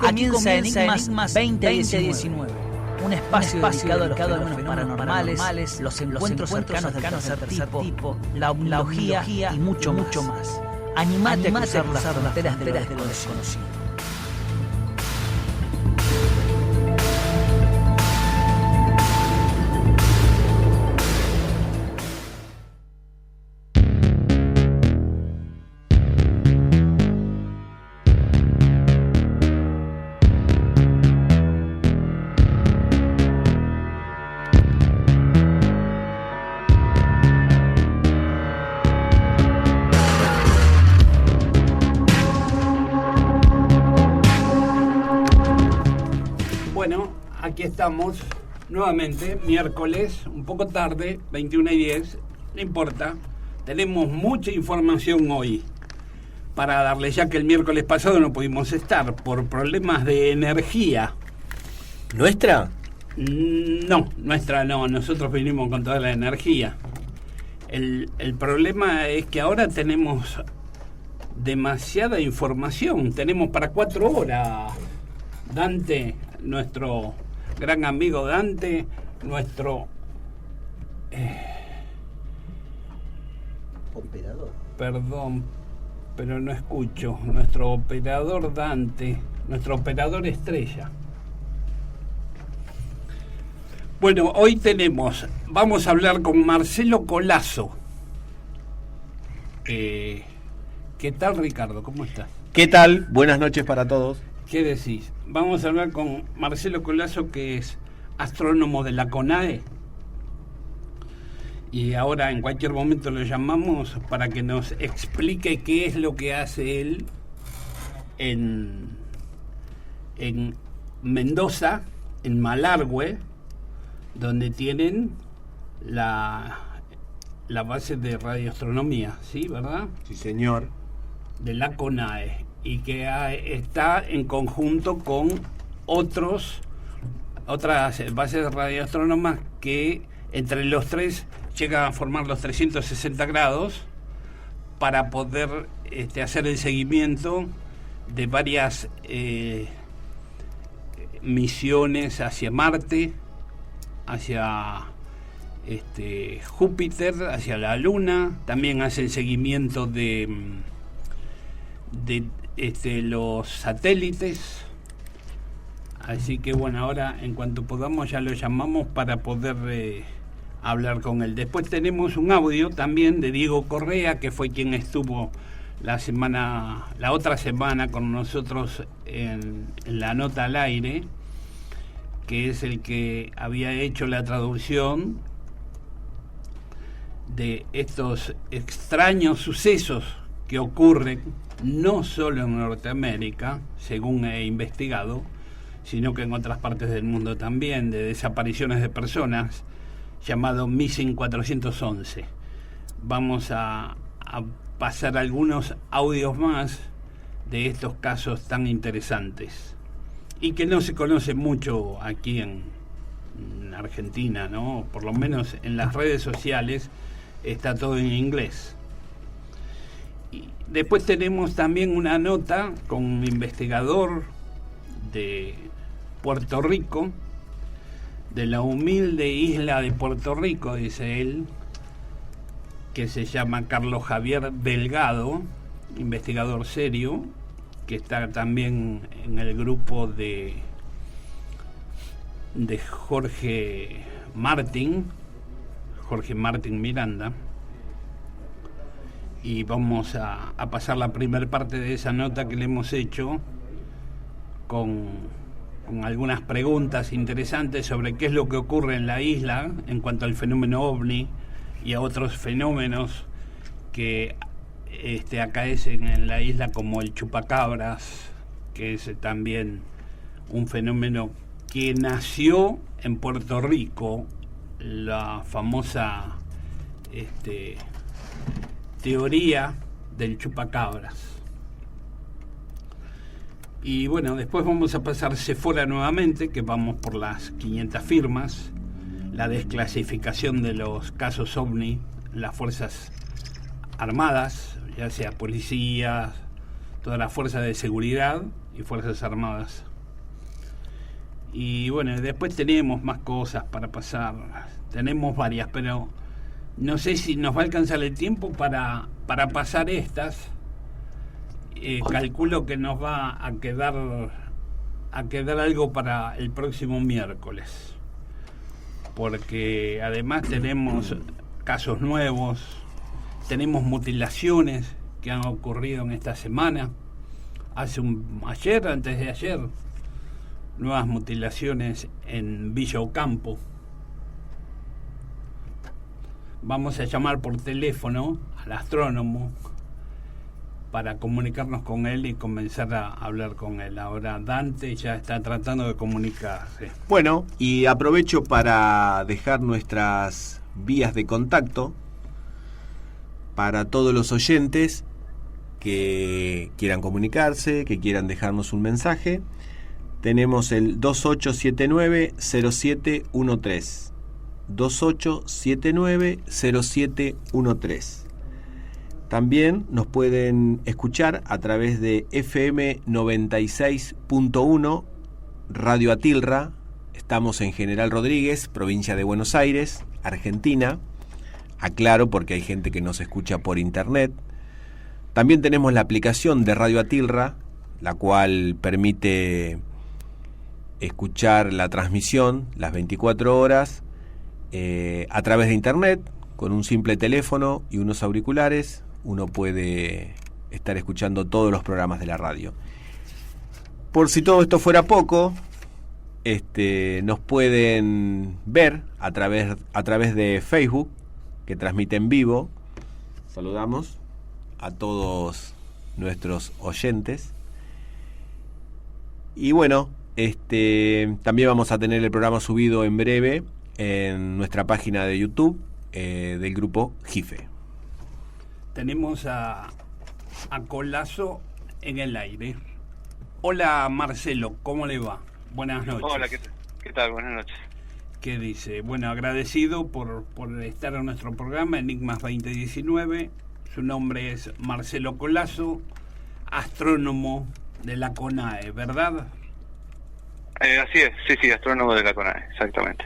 comienza Enigmas 2019. Un espacio dedicado a los fenómenos paranormales, los encuentros cercanos del tercer tipo, la ufología y mucho más. Animate a cruzar las fronteras de lo desconocido. Aquí estamos nuevamente, miércoles, un poco tarde, 21:10, no importa, tenemos mucha información hoy para darle, ya que el miércoles pasado no pudimos estar por problemas de energía. ¿Nuestra? No, nuestra no, nosotros vinimos con toda la energía. El problema es que ahora tenemos demasiada información, tenemos para 4 horas. Dante, nuestro gran amigo Dante, nuestro operador. Perdón, pero no escucho. Nuestro operador Dante, nuestro operador estrella. Bueno, hoy vamos a hablar con Marcelo Colazo. ¿Qué tal, Ricardo? ¿Cómo estás? ¿Qué tal? Buenas noches para todos. ¿Qué decís? Vamos a hablar con Marcelo Colazo, que es astrónomo de la CONAE. Y ahora en cualquier momento lo llamamos para que nos explique qué es lo que hace él en Mendoza, en Malargüe, donde tienen la base de radioastronomía, ¿sí? ¿Verdad? Sí, señor. De la CONAE. Y que está en conjunto con otras bases de radioastrónomas que entre los tres llegan a formar los 360 grados para poder hacer el seguimiento de varias misiones hacia Marte, hacia Júpiter, hacia la Luna. También hacen seguimiento de los satélites. Así que bueno, ahora en cuanto podamos ya lo llamamos para poder hablar con él. Después tenemos un audio también de Diego Correa, que fue quien estuvo la otra semana con nosotros en la nota al aire, que es el que había hecho la traducción de estos extraños sucesos que ocurren no solo en Norteamérica, según he investigado, sino que en otras partes del mundo también, de desapariciones de personas, llamado Missing 411. Vamos a pasar algunos audios más de estos casos tan interesantes y que no se conoce mucho aquí en Argentina, ¿no? Por lo menos en las redes sociales está todo en inglés. Y después tenemos también una nota con un investigador de Puerto Rico, de la humilde isla de Puerto Rico, dice él, que se llama Carlos Javier Delgado, investigador serio, que está también en el grupo de Jorge Martín Miranda. Y vamos a pasar la primera parte de esa nota que le hemos hecho con algunas preguntas interesantes sobre qué es lo que ocurre en la isla en cuanto al fenómeno OVNI y a otros fenómenos que acaecen en la isla, como el chupacabras, que es también un fenómeno que nació en Puerto Rico, la famosa teoría del chupacabras. Y bueno, después vamos a pasar Sephora nuevamente, que vamos por las 500 firmas, la desclasificación de los casos OVNI, las fuerzas armadas, ya sea policías, todas las fuerzas de seguridad y fuerzas armadas Y bueno, después tenemos más cosas para pasar. Tenemos varias, pero no sé si nos va a alcanzar el tiempo para pasar estas. Calculo que nos va a quedar algo para el próximo miércoles, porque además tenemos casos nuevos, tenemos mutilaciones que han ocurrido en esta semana, antes de ayer, nuevas mutilaciones en Villa Ocampo. Vamos a llamar por teléfono al astrónomo para comunicarnos con él y comenzar a hablar con él. Ahora Dante ya está tratando de comunicarse. Bueno, y aprovecho para dejar nuestras vías de contacto para todos los oyentes que quieran comunicarse, que quieran dejarnos un mensaje. Tenemos el 2879-0713. 2879-0713. También nos pueden escuchar a través de FM 96.1 Radio Atilra. Estamos en General Rodríguez, provincia de Buenos Aires, Argentina. Aclaro porque hay gente que nos escucha por internet. También tenemos la aplicación de Radio Atilra, la cual permite escuchar la transmisión las 24 horas a través de internet. Con un simple teléfono y unos auriculares uno puede estar escuchando todos los programas de la radio. Por si todo esto fuera poco, nos pueden ver a través de Facebook, que transmite en vivo. Saludamos a todos nuestros oyentes. Y bueno, también vamos a tener el programa subido en breve en nuestra página de YouTube del grupo GIFE. Tenemos a Colazo en el aire. Hola Marcelo, ¿cómo le va? Buenas noches. Hola, ¿qué tal? Buenas noches. ¿Qué dice? Bueno, agradecido por estar en nuestro programa Enigmas 2019. Su nombre es Marcelo Colazo, astrónomo de la CONAE, ¿verdad? Así es, sí, astrónomo de la CONAE, exactamente.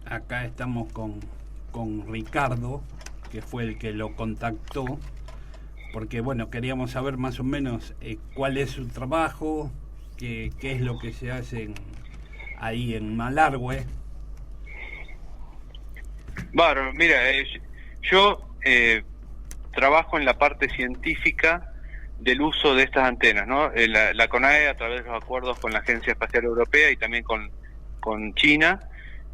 Acá estamos con Ricardo, que fue el que lo contactó, porque bueno, queríamos saber más o menos cuál es su trabajo, qué es lo que se hace ahí en Malargüe. Bueno, mira, yo trabajo en la parte científica del uso de estas antenas, ¿no? La CONAE, a través de los acuerdos con la Agencia Espacial Europea y también con China,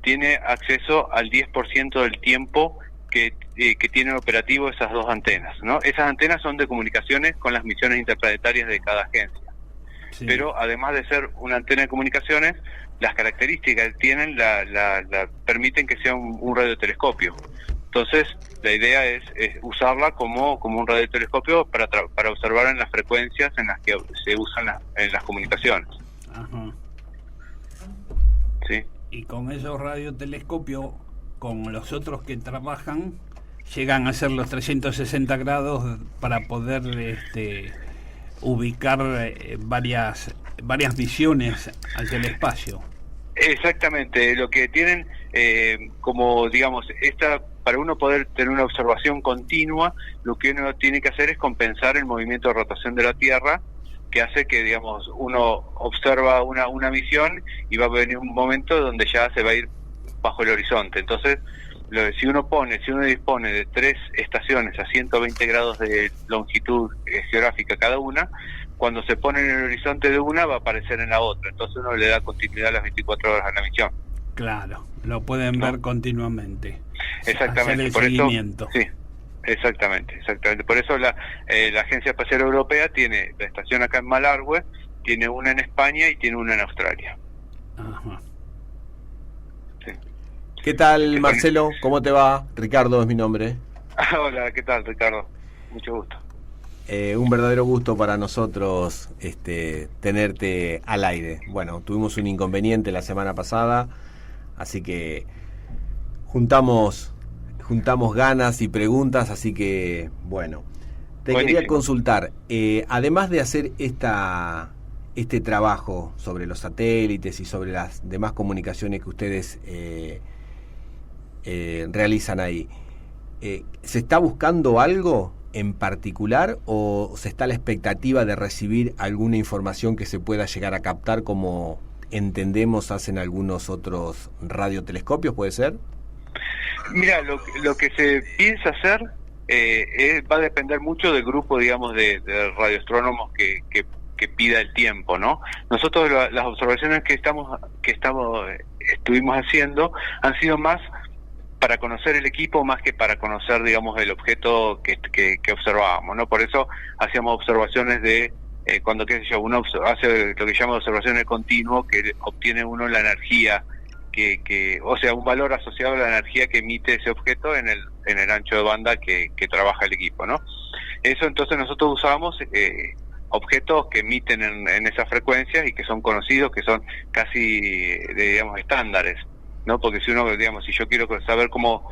tiene acceso al 10% del tiempo que tienen operativo esas dos antenas, ¿no? Esas antenas son de comunicaciones con las misiones interplanetarias de cada agencia. Sí. Pero además de ser una antena de comunicaciones, las características que tienen la permiten que sea un radiotelescopio. Entonces, la idea es usarla como un radiotelescopio para observar en las frecuencias en las que se usan en las comunicaciones. Ajá. Sí. Y con esos radiotelescopios, con los otros que trabajan, llegan a ser los 360 grados para poder ubicar varias misiones hacia el espacio. Exactamente, lo que tienen como digamos, para uno poder tener una observación continua, lo que uno tiene que hacer es compensar el movimiento de rotación de la Tierra, que hace que, digamos, uno observa una misión y va a venir un momento donde ya se va a ir bajo el horizonte. Entonces, si uno dispone de 3 estaciones a 120 grados de longitud geográfica cada una, cuando se pone en el horizonte de una va a aparecer en la otra, entonces uno le da continuidad a las 24 horas a la misión. Claro, lo pueden ver continuamente. Exactamente, por seguimiento. Eso, sí, exactamente. Por eso la Agencia Espacial Europea tiene la estación acá en Malargüe, tiene una en España y tiene una en Australia. Ajá. Sí. ¿Qué tal, Marcelo? ¿Cómo te va? Ricardo es mi nombre. Hola, ¿qué tal, Ricardo? Mucho gusto. Un verdadero gusto para nosotros tenerte al aire. Bueno, tuvimos un inconveniente la semana pasada, así que juntamos ganas y preguntas, así que bueno, te Buenísimo. quería consultar, además de hacer esta este trabajo sobre los satélites y sobre las demás comunicaciones que ustedes realizan ahí, ¿se está buscando algo en particular o se está a la expectativa de recibir alguna información que se pueda llegar a captar como entendemos hacen algunos otros radiotelescopios, puede ser? Mira, lo que se piensa hacer va a depender mucho del grupo, digamos, de radioastrónomos que pida el tiempo, ¿no? Nosotros las observaciones que estuvimos haciendo han sido más para conocer el equipo más que para conocer, digamos, el objeto que observábamos, ¿no? Por eso hacíamos observaciones de cuando, qué sé yo, uno hace lo que llama observación de continuo, que obtiene uno la energía o sea, un valor asociado a la energía que emite ese objeto en el ancho de banda que trabaja el equipo, ¿no? Eso, entonces nosotros usábamos objetos que emiten en esas frecuencias y que son conocidos, que son casi, digamos, estándares, ¿no? Porque si uno, digamos, si yo quiero saber cómo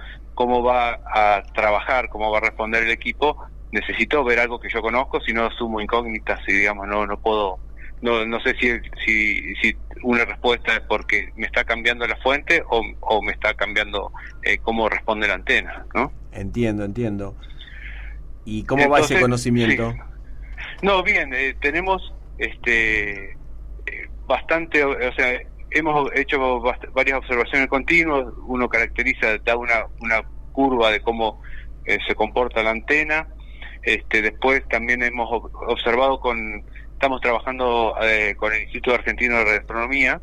va a trabajar, cómo va a responder el equipo, necesito ver algo que yo conozco, si no sumo incógnitas y, digamos, no puedo, no sé si una respuesta es porque me está cambiando la fuente o me está cambiando cómo responde la antena, ¿no? Entiendo. ¿Y cómo va ese conocimiento? Sí. No, bien, tenemos bastante, o sea, hemos hecho varias observaciones continuas. Uno da una curva de cómo se comporta la antena. Después también hemos observado estamos trabajando con el Instituto Argentino de Radioastronomía.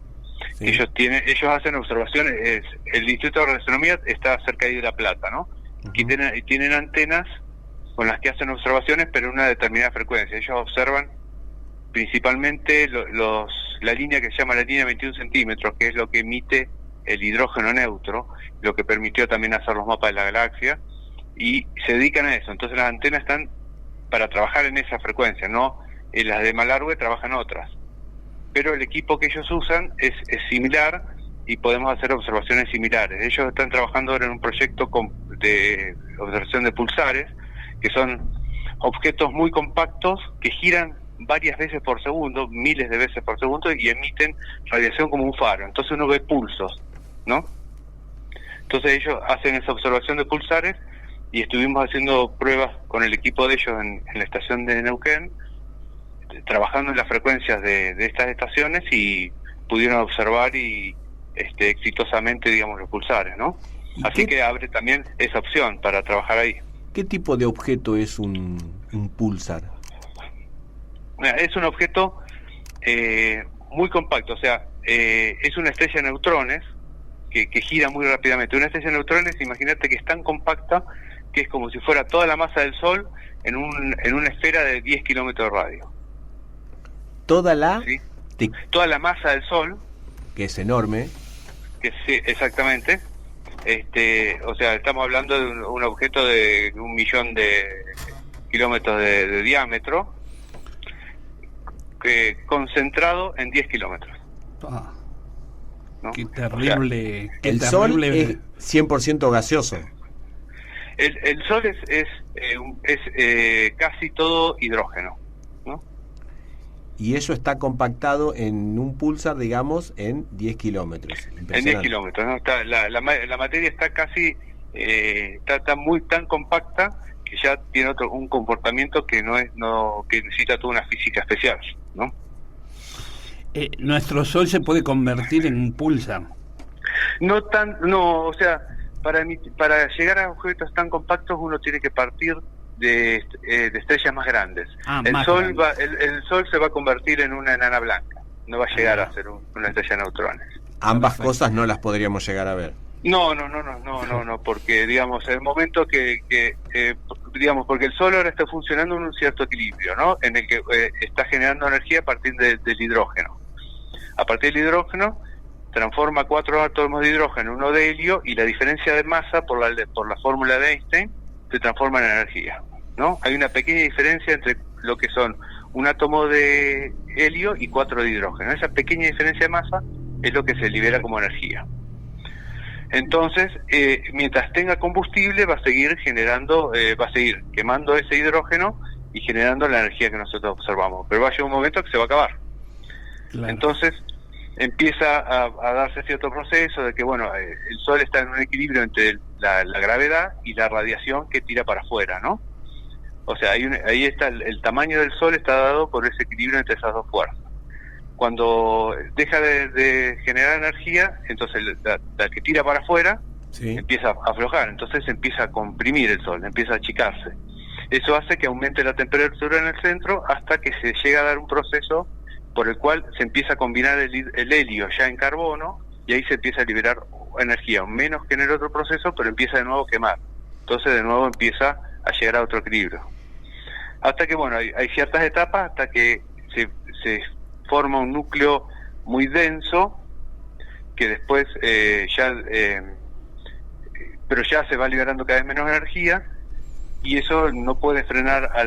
Sí. Ellos hacen observaciones. El Instituto de Radioastronomía está cerca de La Plata, ¿no? Uh-huh. Y tienen antenas con las que hacen observaciones, pero en una determinada frecuencia. Ellos observan principalmente la línea que se llama la línea 21 centímetros, que es lo que emite el hidrógeno neutro, lo que permitió también hacer los mapas de la galaxia, y se dedican a eso. Entonces las antenas están para trabajar en esa frecuencia, ¿no? En las de Malargüe trabajan otras, pero el equipo que ellos usan es similar y podemos hacer observaciones similares. Ellos están trabajando ahora en un proyecto de observación de pulsares, que son objetos muy compactos que giran varias veces por segundo, miles de veces por segundo, y emiten radiación como un faro. Entonces uno ve pulsos, ¿no? Entonces ellos hacen esa observación de pulsares y estuvimos haciendo pruebas con el equipo de ellos en la estación de Neuquén, trabajando en las frecuencias de estas estaciones, y pudieron observar exitosamente, digamos, los pulsares, ¿no? Así que abre también esa opción para trabajar ahí. ¿Qué tipo de objeto es un pulsar? Es un objeto muy compacto, o sea, es una estrella de neutrones que gira muy rápidamente. Una estrella de neutrones, imagínate que es tan compacta que es como si fuera toda la masa del Sol en una esfera de 10 kilómetros de radio. ¿Sí? Toda la masa del Sol, que es enorme. Que sí, exactamente. O sea, estamos hablando de un objeto de 1 millón de kilómetros de diámetro, concentrado en 10 kilómetros. ¿No? Qué terrible. O sea, el Sol es 100% gaseoso. El Sol es casi todo hidrógeno, ¿no? Y eso está compactado en un pulsar, digamos, en 10 kilómetros. En 10 kilómetros, ¿no? La materia está casi, tan compacta que ya tiene un comportamiento que que necesita toda una física especial, ¿no? ¿Nuestro Sol se puede convertir en un pulsar? No, o sea, para llegar a objetos tan compactos uno tiene que partir de estrellas más grandes. El Sol se va a convertir en una enana blanca, no va a llegar a ser una estrella de neutrones. Ambas cosas no las podríamos llegar a ver. No, porque, digamos, el momento digamos, porque el Sol ahora está funcionando en un cierto equilibrio, ¿no? En el que está generando energía a partir del hidrógeno. A partir del hidrógeno transforma 4 átomos de hidrógeno, uno de helio, y la diferencia de masa por la fórmula de Einstein se transforma en energía, ¿no? Hay una pequeña diferencia entre lo que son un átomo de helio y 4 de hidrógeno. Esa pequeña diferencia de masa es lo que se libera como energía. Entonces, mientras tenga combustible, va a seguir quemando ese hidrógeno y generando la energía que nosotros observamos. Pero va a llegar un momento que se va a acabar. Claro. Entonces empieza a darse cierto proceso de que, bueno, el Sol está en un equilibrio entre la gravedad y la radiación que tira para afuera, ¿no? O sea, ahí está el tamaño del Sol está dado por ese equilibrio entre esas dos fuerzas. Cuando deja de generar energía, entonces la que tira para afuera empieza a aflojar, entonces empieza a comprimir el Sol, empieza a achicarse. Eso hace que aumente la temperatura en el centro hasta que se llega a dar un proceso por el cual se empieza a combinar el helio ya en carbono, y ahí se empieza a liberar energía, menos que en el otro proceso, pero empieza de nuevo a quemar. Entonces de nuevo empieza a llegar a otro equilibrio. Hasta que, bueno, hay ciertas etapas hasta que se forma un núcleo muy denso, que después pero ya se va liberando cada vez menos energía, y eso no puede frenar a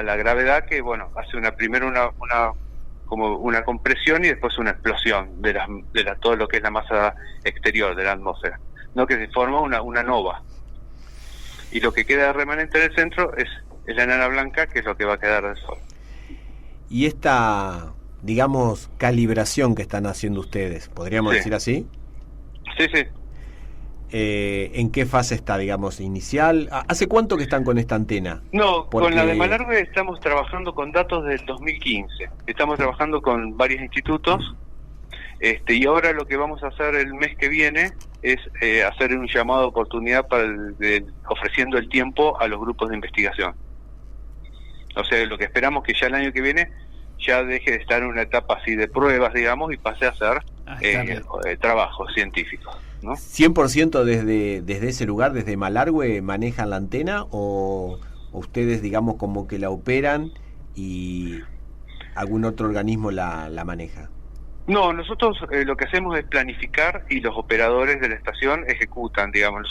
la gravedad, que, bueno, hace primero como una compresión y después una explosión de todo lo que es la masa exterior de la atmósfera, no, que se forma una nova, y lo que queda remanente en el centro es la enana blanca, que es lo que va a quedar del Sol. Y esta, digamos, calibración que están haciendo ustedes, ¿podríamos decir así? Sí. ¿En qué fase está, digamos, inicial? ¿Hace cuánto que están con esta antena? No, con la de Malargüe estamos trabajando con datos del 2015. Estamos trabajando con varios institutos, y ahora lo que vamos a hacer el mes que viene es hacer un llamado de oportunidad ofreciendo el tiempo a los grupos de investigación. O sea, lo que esperamos que ya el año que viene ya deje de estar en una etapa así de pruebas, digamos, y pase a hacer trabajos científicos, ¿no? ¿100% desde ese lugar, desde Malargüe, manejan la antena, o ustedes, digamos, como que la operan y algún otro organismo la maneja? No, nosotros lo que hacemos es planificar, y los operadores de la estación ejecutan, digamos.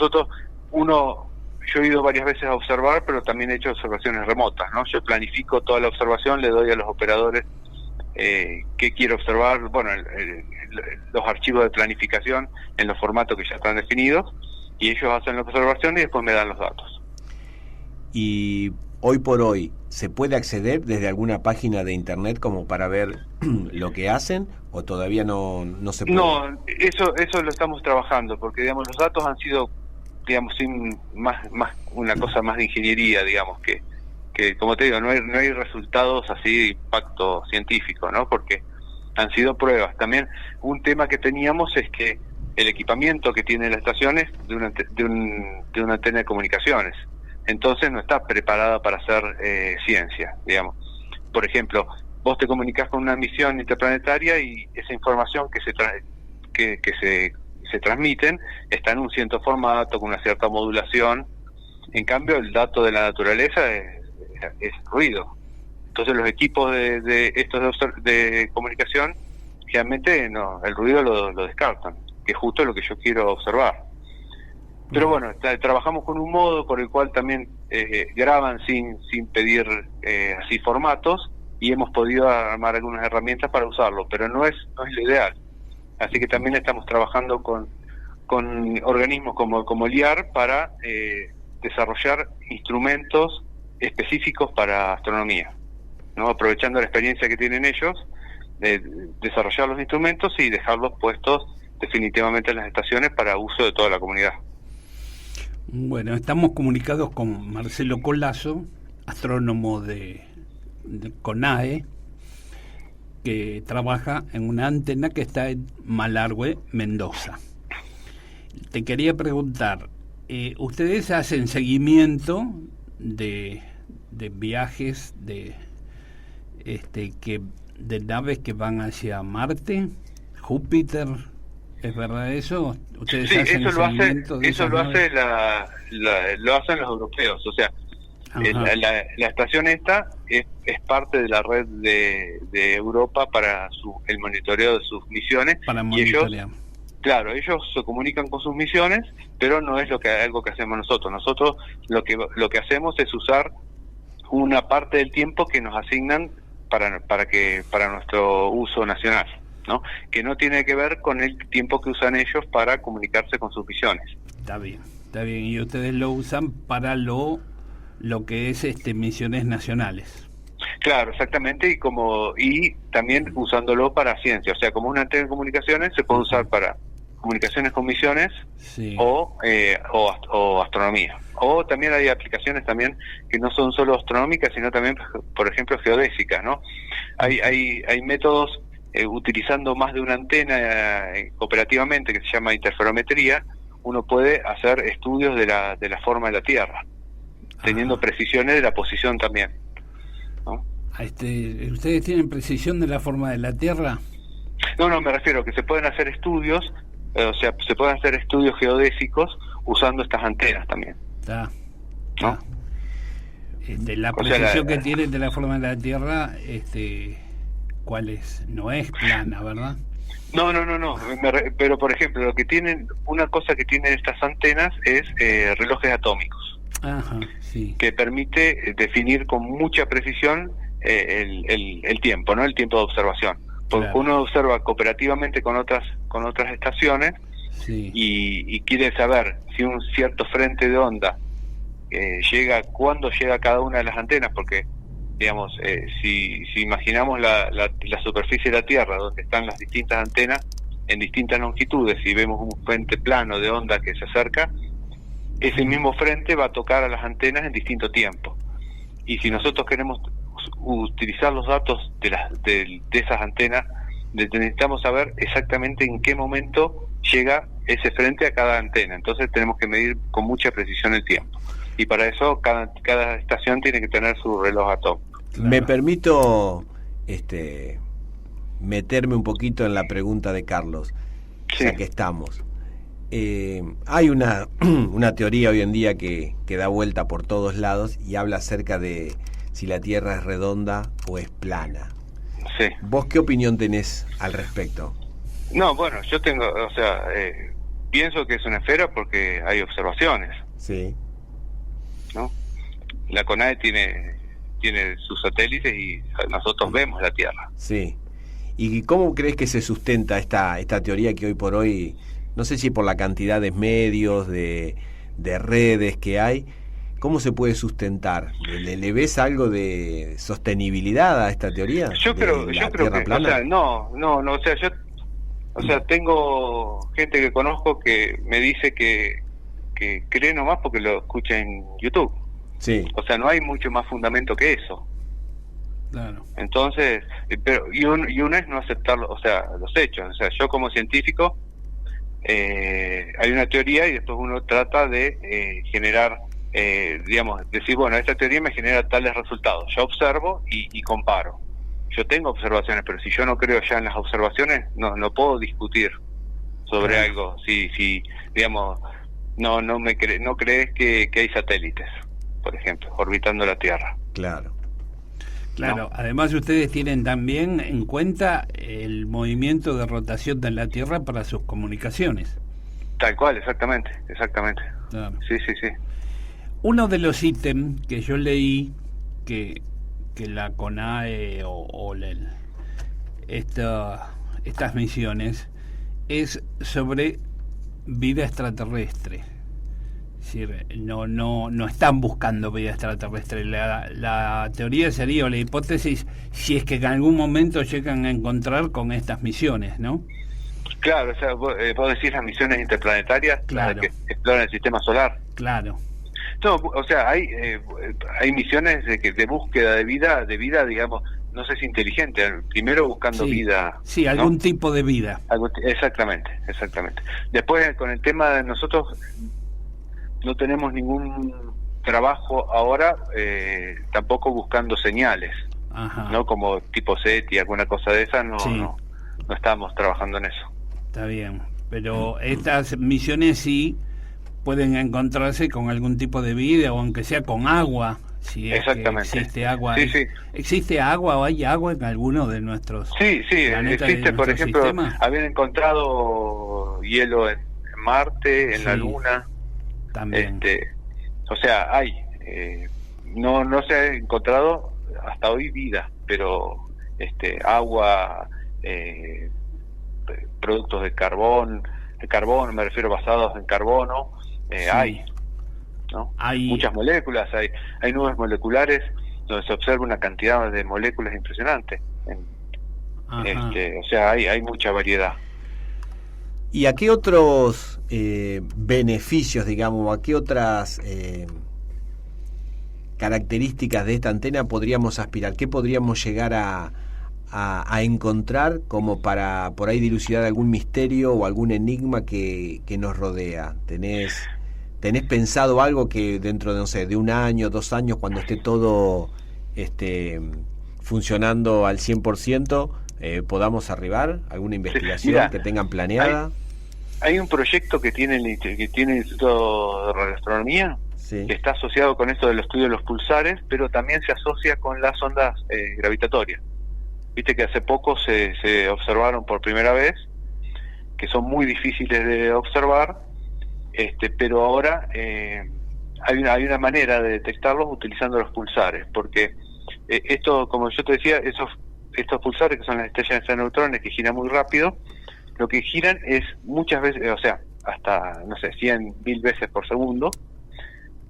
Yo he ido varias veces a observar, pero también he hecho observaciones remotas, ¿no? Yo planifico toda la observación, le doy a los operadores qué quiero observar, bueno, los archivos de planificación en los formatos que ya están definidos, y ellos hacen la observación y después me dan los datos. Y hoy por hoy, ¿se puede acceder desde alguna página de internet como para ver lo que hacen, o todavía no se puede? No, eso lo estamos trabajando, porque, digamos, los datos han sido, digamos, sin más una cosa más de ingeniería, digamos, que como te digo, no hay resultados así de impacto científico, ¿no? Porque han sido pruebas. También un tema que teníamos es que el equipamiento que tiene la estación es de una antena de comunicaciones, entonces no está preparada para hacer ciencia, digamos. Por ejemplo, vos te comunicás con una misión interplanetaria y esa información que se transmiten está en un cierto formato, con una cierta modulación. En cambio, el dato de la naturaleza es ruido. Entonces los equipos de estos de comunicación generalmente el ruido lo descartan, que es justo lo que yo quiero observar. Pero bueno, trabajamos con un modo por el cual también graban sin pedir así formatos, y hemos podido armar algunas herramientas para usarlo, pero no es lo ideal. Así que también estamos trabajando con organismos como el IAR para desarrollar instrumentos específicos para astronomía, ¿no? Aprovechando la experiencia que tienen ellos, de desarrollar los instrumentos y dejarlos puestos definitivamente en las estaciones para uso de toda la comunidad. Bueno, estamos comunicados con Marcelo Colazo, astrónomo de CONAE, que trabaja en una antena que está en Malargüe, Mendoza. Te quería preguntar, ¿ustedes hacen seguimiento de viajes de naves que van hacia Marte, Júpiter? ¿Es verdad eso? ¿Ustedes hacen eso seguimiento de eso esas lo naves? lo hacen los europeos. O sea, la estación esta es parte de la red de Europa para el monitoreo de sus misiones. Para monitorear. Ellos se comunican con sus misiones, pero no es algo que hacemos nosotros. Nosotros lo que hacemos es usar una parte del tiempo que nos asignan para nuestro uso nacional, ¿no? Que no tiene que ver con el tiempo que usan ellos para comunicarse con sus misiones. Está bien. Y ustedes lo usan para lo que es misiones nacionales. Claro, exactamente, y también usándolo para ciencia, o sea, como una antena de comunicaciones se puede usar para comunicaciones con misiones Sí. o astronomía. O también hay aplicaciones también que no son solo astronómicas, sino también, por ejemplo, geodésicas, ¿no? Hay métodos utilizando más de una antena cooperativamente, que se llama interferometría. Uno puede hacer estudios de la forma de la Tierra, teniendo precisiones de la posición también, ¿no? ¿Ustedes tienen precisión de la forma de la Tierra? No, me refiero que se pueden hacer estudios, o sea, se pueden hacer estudios geodésicos usando estas antenas también. Está. ¿No? La precisión que tienen de la forma de la Tierra, ¿cuál es? No es plana, ¿verdad? No. Pero, por ejemplo, una cosa que tienen estas antenas es relojes atómicos. Ajá, sí. Que permite definir con mucha precisión el tiempo, ¿no? El tiempo de observación. Porque Claro. uno observa cooperativamente con otras estaciones, Sí. y quiere saber si un cierto frente de onda cuándo llega cada una de las antenas, porque digamos, si imaginamos la superficie de la Tierra, donde están las distintas antenas en distintas longitudes, y vemos un frente plano de onda que se acerca, ese mismo frente va a tocar a las antenas en distinto tiempo. Y si nosotros queremos utilizar los datos de esas antenas, necesitamos saber exactamente en qué momento llega ese frente a cada antena. Entonces tenemos que medir con mucha precisión el tiempo. Y para eso cada estación tiene que tener su reloj atómico. Claro. Me permito meterme un poquito en la pregunta de Carlos, Sí. ya que estamos. Hay una teoría hoy en día que da vuelta por todos lados y habla acerca de si la Tierra es redonda o es plana. Sí. ¿Vos qué opinión tenés al respecto? No, bueno, yo pienso que es una esfera porque hay observaciones, Sí. ¿no? La CONAE tiene sus satélites y nosotros vemos la Tierra. Sí. ¿Y cómo crees que se sustenta esta teoría que hoy por hoy, no sé si por la cantidad de medios, de redes que hay, cómo se puede sustentar? ¿Le ves algo de sostenibilidad a esta teoría? Yo creo ¿De la que, Tierra plana? o sea, o sea, tengo gente que conozco que me dice que cree nomás porque lo escucha en YouTube. Sí. O sea, no hay mucho más fundamento que eso. Claro. Entonces, y uno es no aceptarlo, o sea, los hechos. O sea, yo como científico, hay una teoría y después uno trata de generar, digamos, decir, bueno, esta teoría me genera tales resultados. Yo observo y comparo. Yo tengo observaciones, pero si yo no creo ya en las observaciones, no puedo discutir sobre algo. Si digamos, no crees que hay satélites, por ejemplo, orbitando la Tierra. Claro. Claro, además ustedes tienen también en cuenta el movimiento de rotación de la Tierra para sus comunicaciones. Tal cual, exactamente. Claro. Sí. Uno de los ítems que yo leí que la CONAE estas misiones es sobre vida extraterrestre. Es decir, no están buscando vida extraterrestre. La teoría sería, o la hipótesis, si es que en algún momento llegan a encontrar con estas misiones, ¿no? Claro, o sea, vos decís las misiones interplanetarias, Claro. que exploran el sistema solar. Claro. No, o sea, hay misiones de búsqueda de vida, digamos, no sé si inteligente, primero buscando Sí. vida. Sí, ¿no? algún tipo de vida. Exactamente. Después, con el tema de nosotros, no tenemos ningún trabajo ahora, tampoco buscando señales, Ajá. ¿no? Como tipo SETI, alguna cosa de esa, Sí. no estamos trabajando en eso. Está bien. Pero estas misiones sí pueden encontrarse con algún tipo de vida, o aunque sea con agua. Si es que Exactamente. existe agua. Sí. ¿Existe agua o hay agua en alguno de nuestros Sí, planetas de existe, por nuestro ejemplo, sistema? habían encontrado hielo en Marte, en la Sí. Luna, También. o sea, hay, no se ha encontrado hasta hoy vida, pero agua, productos de carbón, me refiero basados en carbono, Sí. hay, ¿no? Hay- Muchas moléculas, hay nubes moleculares donde se observa una cantidad de moléculas impresionante. Ajá. O sea, hay mucha variedad. ¿Y a qué otros beneficios, digamos, a qué otras características de esta antena podríamos aspirar? ¿Qué podríamos llegar a encontrar como para por ahí dilucidar algún misterio o algún enigma que nos rodea? ¿Tenés pensado algo que dentro de, no sé, de 1 año, 2 años, cuando esté todo funcionando al 100%, podamos arribar? ¿Alguna investigación Mira, que tengan planeada? Hay un proyecto que tiene el Instituto de Radioastronomía, Sí. que está asociado con esto del estudio de los pulsares, pero también se asocia con las ondas gravitatorias. Viste que hace poco se observaron por primera vez, que son muy difíciles de observar, pero ahora hay una manera de detectarlos utilizando los pulsares, porque esto, como yo te decía, estos pulsares, que son las estrellas de neutrones que giran muy rápido, lo que giran es muchas veces, o sea, hasta, no sé, 100.000 veces por segundo,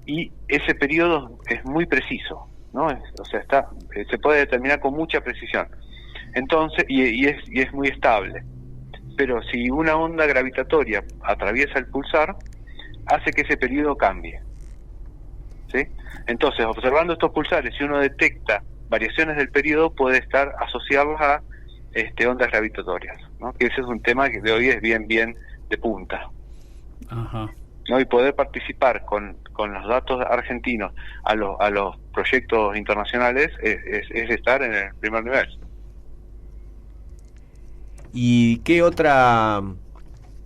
y ese periodo es muy preciso, ¿no? O sea, se puede determinar con mucha precisión. Entonces, y es muy estable. Pero si una onda gravitatoria atraviesa el pulsar, hace que ese periodo cambie, ¿sí? Entonces, observando estos pulsares, si uno detecta variaciones del periodo, puede asociarlas a ondas gravitatorias, ¿no? Que ese es un tema que de hoy es bien de punta. Ajá. ¿No? Y poder participar con los datos argentinos a los proyectos internacionales es estar en el primer nivel. ¿Y qué otra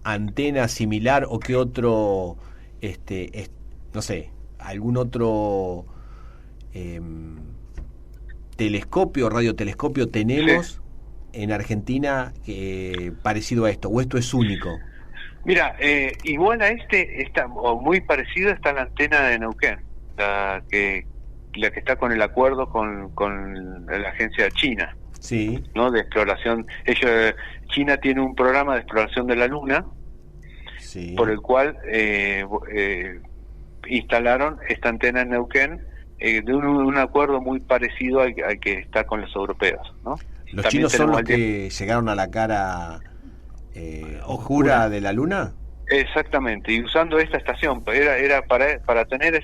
antena similar o qué otro, no sé, algún otro telescopio, radiotelescopio tenemos en Argentina parecido a esto, o esto es único? Mira, igual a o muy parecido está la antena de Neuquén, la que está con el acuerdo con la agencia china, Sí. ¿no? De exploración. China tiene un programa de exploración de la Luna, Sí. por el cual instalaron esta antena en Neuquén, de un acuerdo muy parecido al que está con los europeos, ¿no? ¿Los También chinos son tenemos los que llegaron a la cara oscura de la Luna? Exactamente, y usando esta estación, era para tener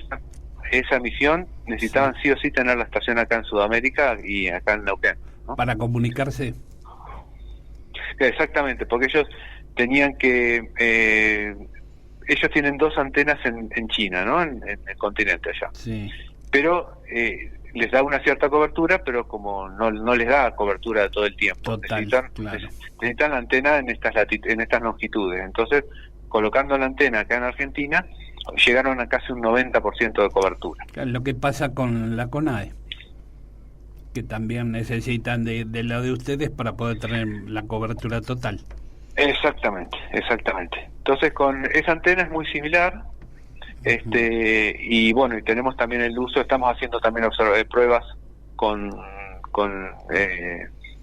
esa misión, necesitaban sí o sí tener la estación acá en Sudamérica y acá en Neuquén, ¿no? Para comunicarse. Exactamente, porque ellos tenían que... ellos tienen 2 antenas en China, ¿no? En el continente allá. Sí. Pero les da una cierta cobertura, pero como no les da cobertura todo el tiempo. Total, claro. Necesitan la antena en estas longitudes. Entonces, colocando la antena acá en Argentina, llegaron a casi un 90% de cobertura. Lo que pasa con la CONAE, que también necesitan de lo de ustedes para poder tener la cobertura total. Exactamente. Entonces, con esa antena es muy similar. Y bueno, y tenemos también el uso, estamos haciendo también pruebas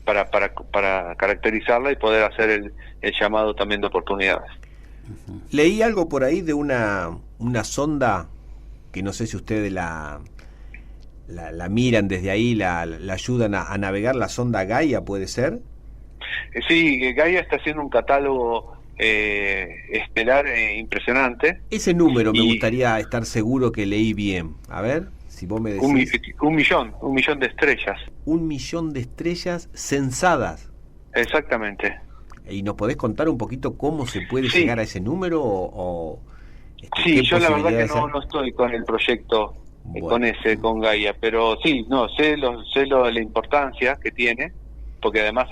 para caracterizarla y poder hacer el llamado también de oportunidades. Leí algo por ahí de una sonda que no sé si ustedes la miran desde ahí, la ayudan a navegar, la sonda Gaia, ¿puede ser? Sí, Gaia está haciendo un catálogo estelar impresionante. Ese número me gustaría estar seguro que leí bien. A ver, si vos me decís. Un millón de estrellas. 1 millón de estrellas censadas. Exactamente. ¿Y nos podés contar un poquito cómo se puede llegar a ese número? Sí, yo la verdad que no estoy con el proyecto, con Gaia, pero sí, sé la importancia que tiene, porque además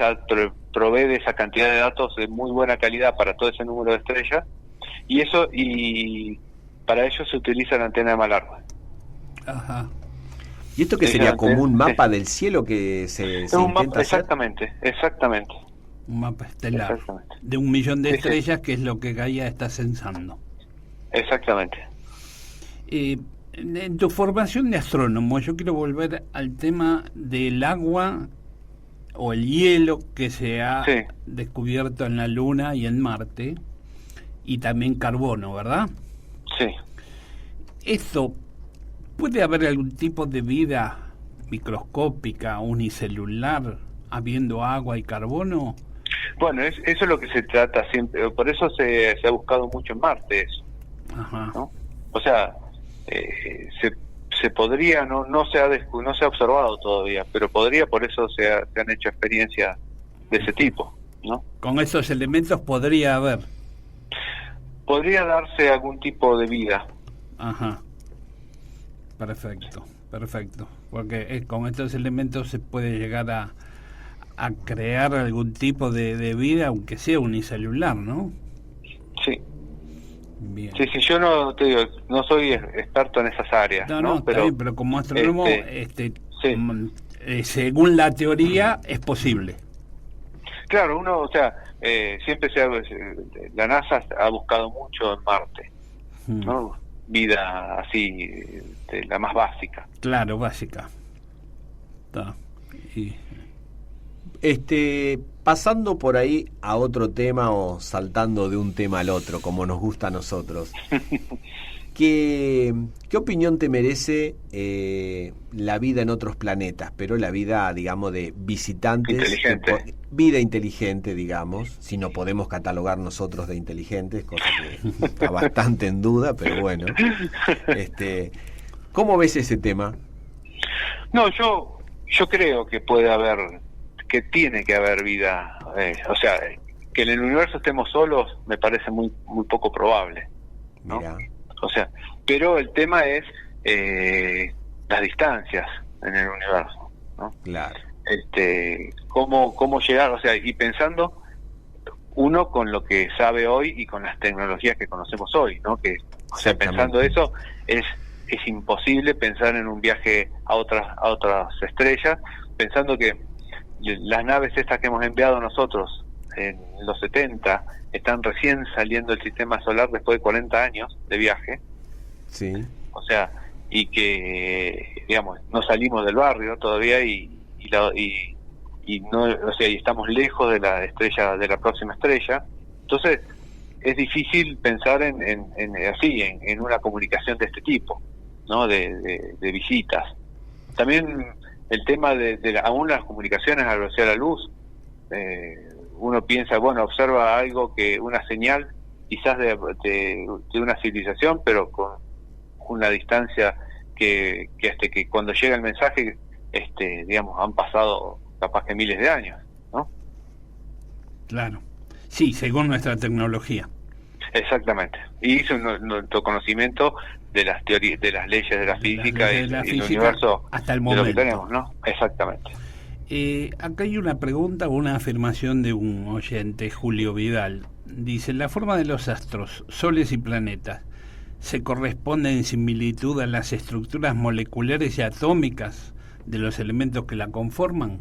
provee de esa cantidad de datos de muy buena calidad para todo ese número de estrellas, y para ello se utiliza la antena de Malargüe. Ajá. ¿Y esto qué sería? ¿Como un mapa del cielo que se intenta hacer? Exactamente. Un mapa estelar de 1 millón de estrellas, que es lo que Gaia está censando. Exactamente. En tu formación de astrónomo, yo quiero volver al tema del agua o el hielo que se ha descubierto en la Luna y en Marte, y también carbono, ¿verdad? Sí. ¿Esto puede haber algún tipo de vida microscópica, unicelular, habiendo agua y carbono? Bueno, eso es lo que se trata siempre, por eso se ha buscado mucho en Marte eso. Ajá. ¿No? O sea, se podría, no se ha observado todavía, pero podría, por eso se han hecho experiencias de ese tipo, ¿no? Con esos elementos podría haber. Podría darse algún tipo de vida. Ajá. Perfecto. Porque con estos elementos se puede llegar a crear algún tipo de vida, aunque sea unicelular, ¿no? Sí. Bien. Sí, yo no te digo, no soy experto en esas áreas, ¿no? Pero como astrónomo, sí. Según la teoría, es posible. Claro, uno, o sea, siempre la NASA ha buscado mucho en Marte, ¿no? Vida así, la más básica. Claro, básica. Pasando por ahí a otro tema o saltando de un tema al otro, como nos gusta a nosotros, ¿qué opinión te merece la vida en otros planetas? Pero la vida, digamos, de visitantes, inteligente. Vida inteligente, digamos, si no podemos catalogar nosotros de inteligentes, cosa que está bastante en duda, pero bueno. ¿Cómo ves ese tema? No, yo creo que puede haber, que tiene que haber vida, o sea, que en el universo estemos solos me parece muy poco probable, ¿no? Mirá. O sea, pero el tema es las distancias en el universo, ¿no? Claro. Cómo llegar, o sea, y pensando uno con lo que sabe hoy y con las tecnologías que conocemos hoy, ¿no? Que, o sea, pensando eso, es imposible pensar en un viaje a otras estrellas, pensando que las naves estas que hemos enviado nosotros en los 70 están recién saliendo del sistema solar después de 40 años de viaje. Sí. O sea, y que, digamos, no salimos del barrio todavía y no, o sea, y estamos lejos de la estrella, de la próxima estrella. Entonces, es difícil pensar en una comunicación de este tipo, ¿no? De visitas. También el tema aún las comunicaciones a la velocidad de la luz, uno piensa, bueno, observa algo, que una señal quizás de una civilización, pero con una distancia que hasta que cuando llega el mensaje, digamos, han pasado capaz que miles de años, ¿no? Claro. Sí, según nuestra tecnología. Exactamente. Y eso nuestro conocimiento de las teorías, de las leyes de la física y el universo hasta el de momento. lo que tenemos, ¿no? Exactamente. Acá hay una pregunta o una afirmación de un oyente, Julio Vidal. Dice, la forma de los astros, soles y planetas, ¿se corresponde en similitud a las estructuras moleculares y atómicas de los elementos que la conforman?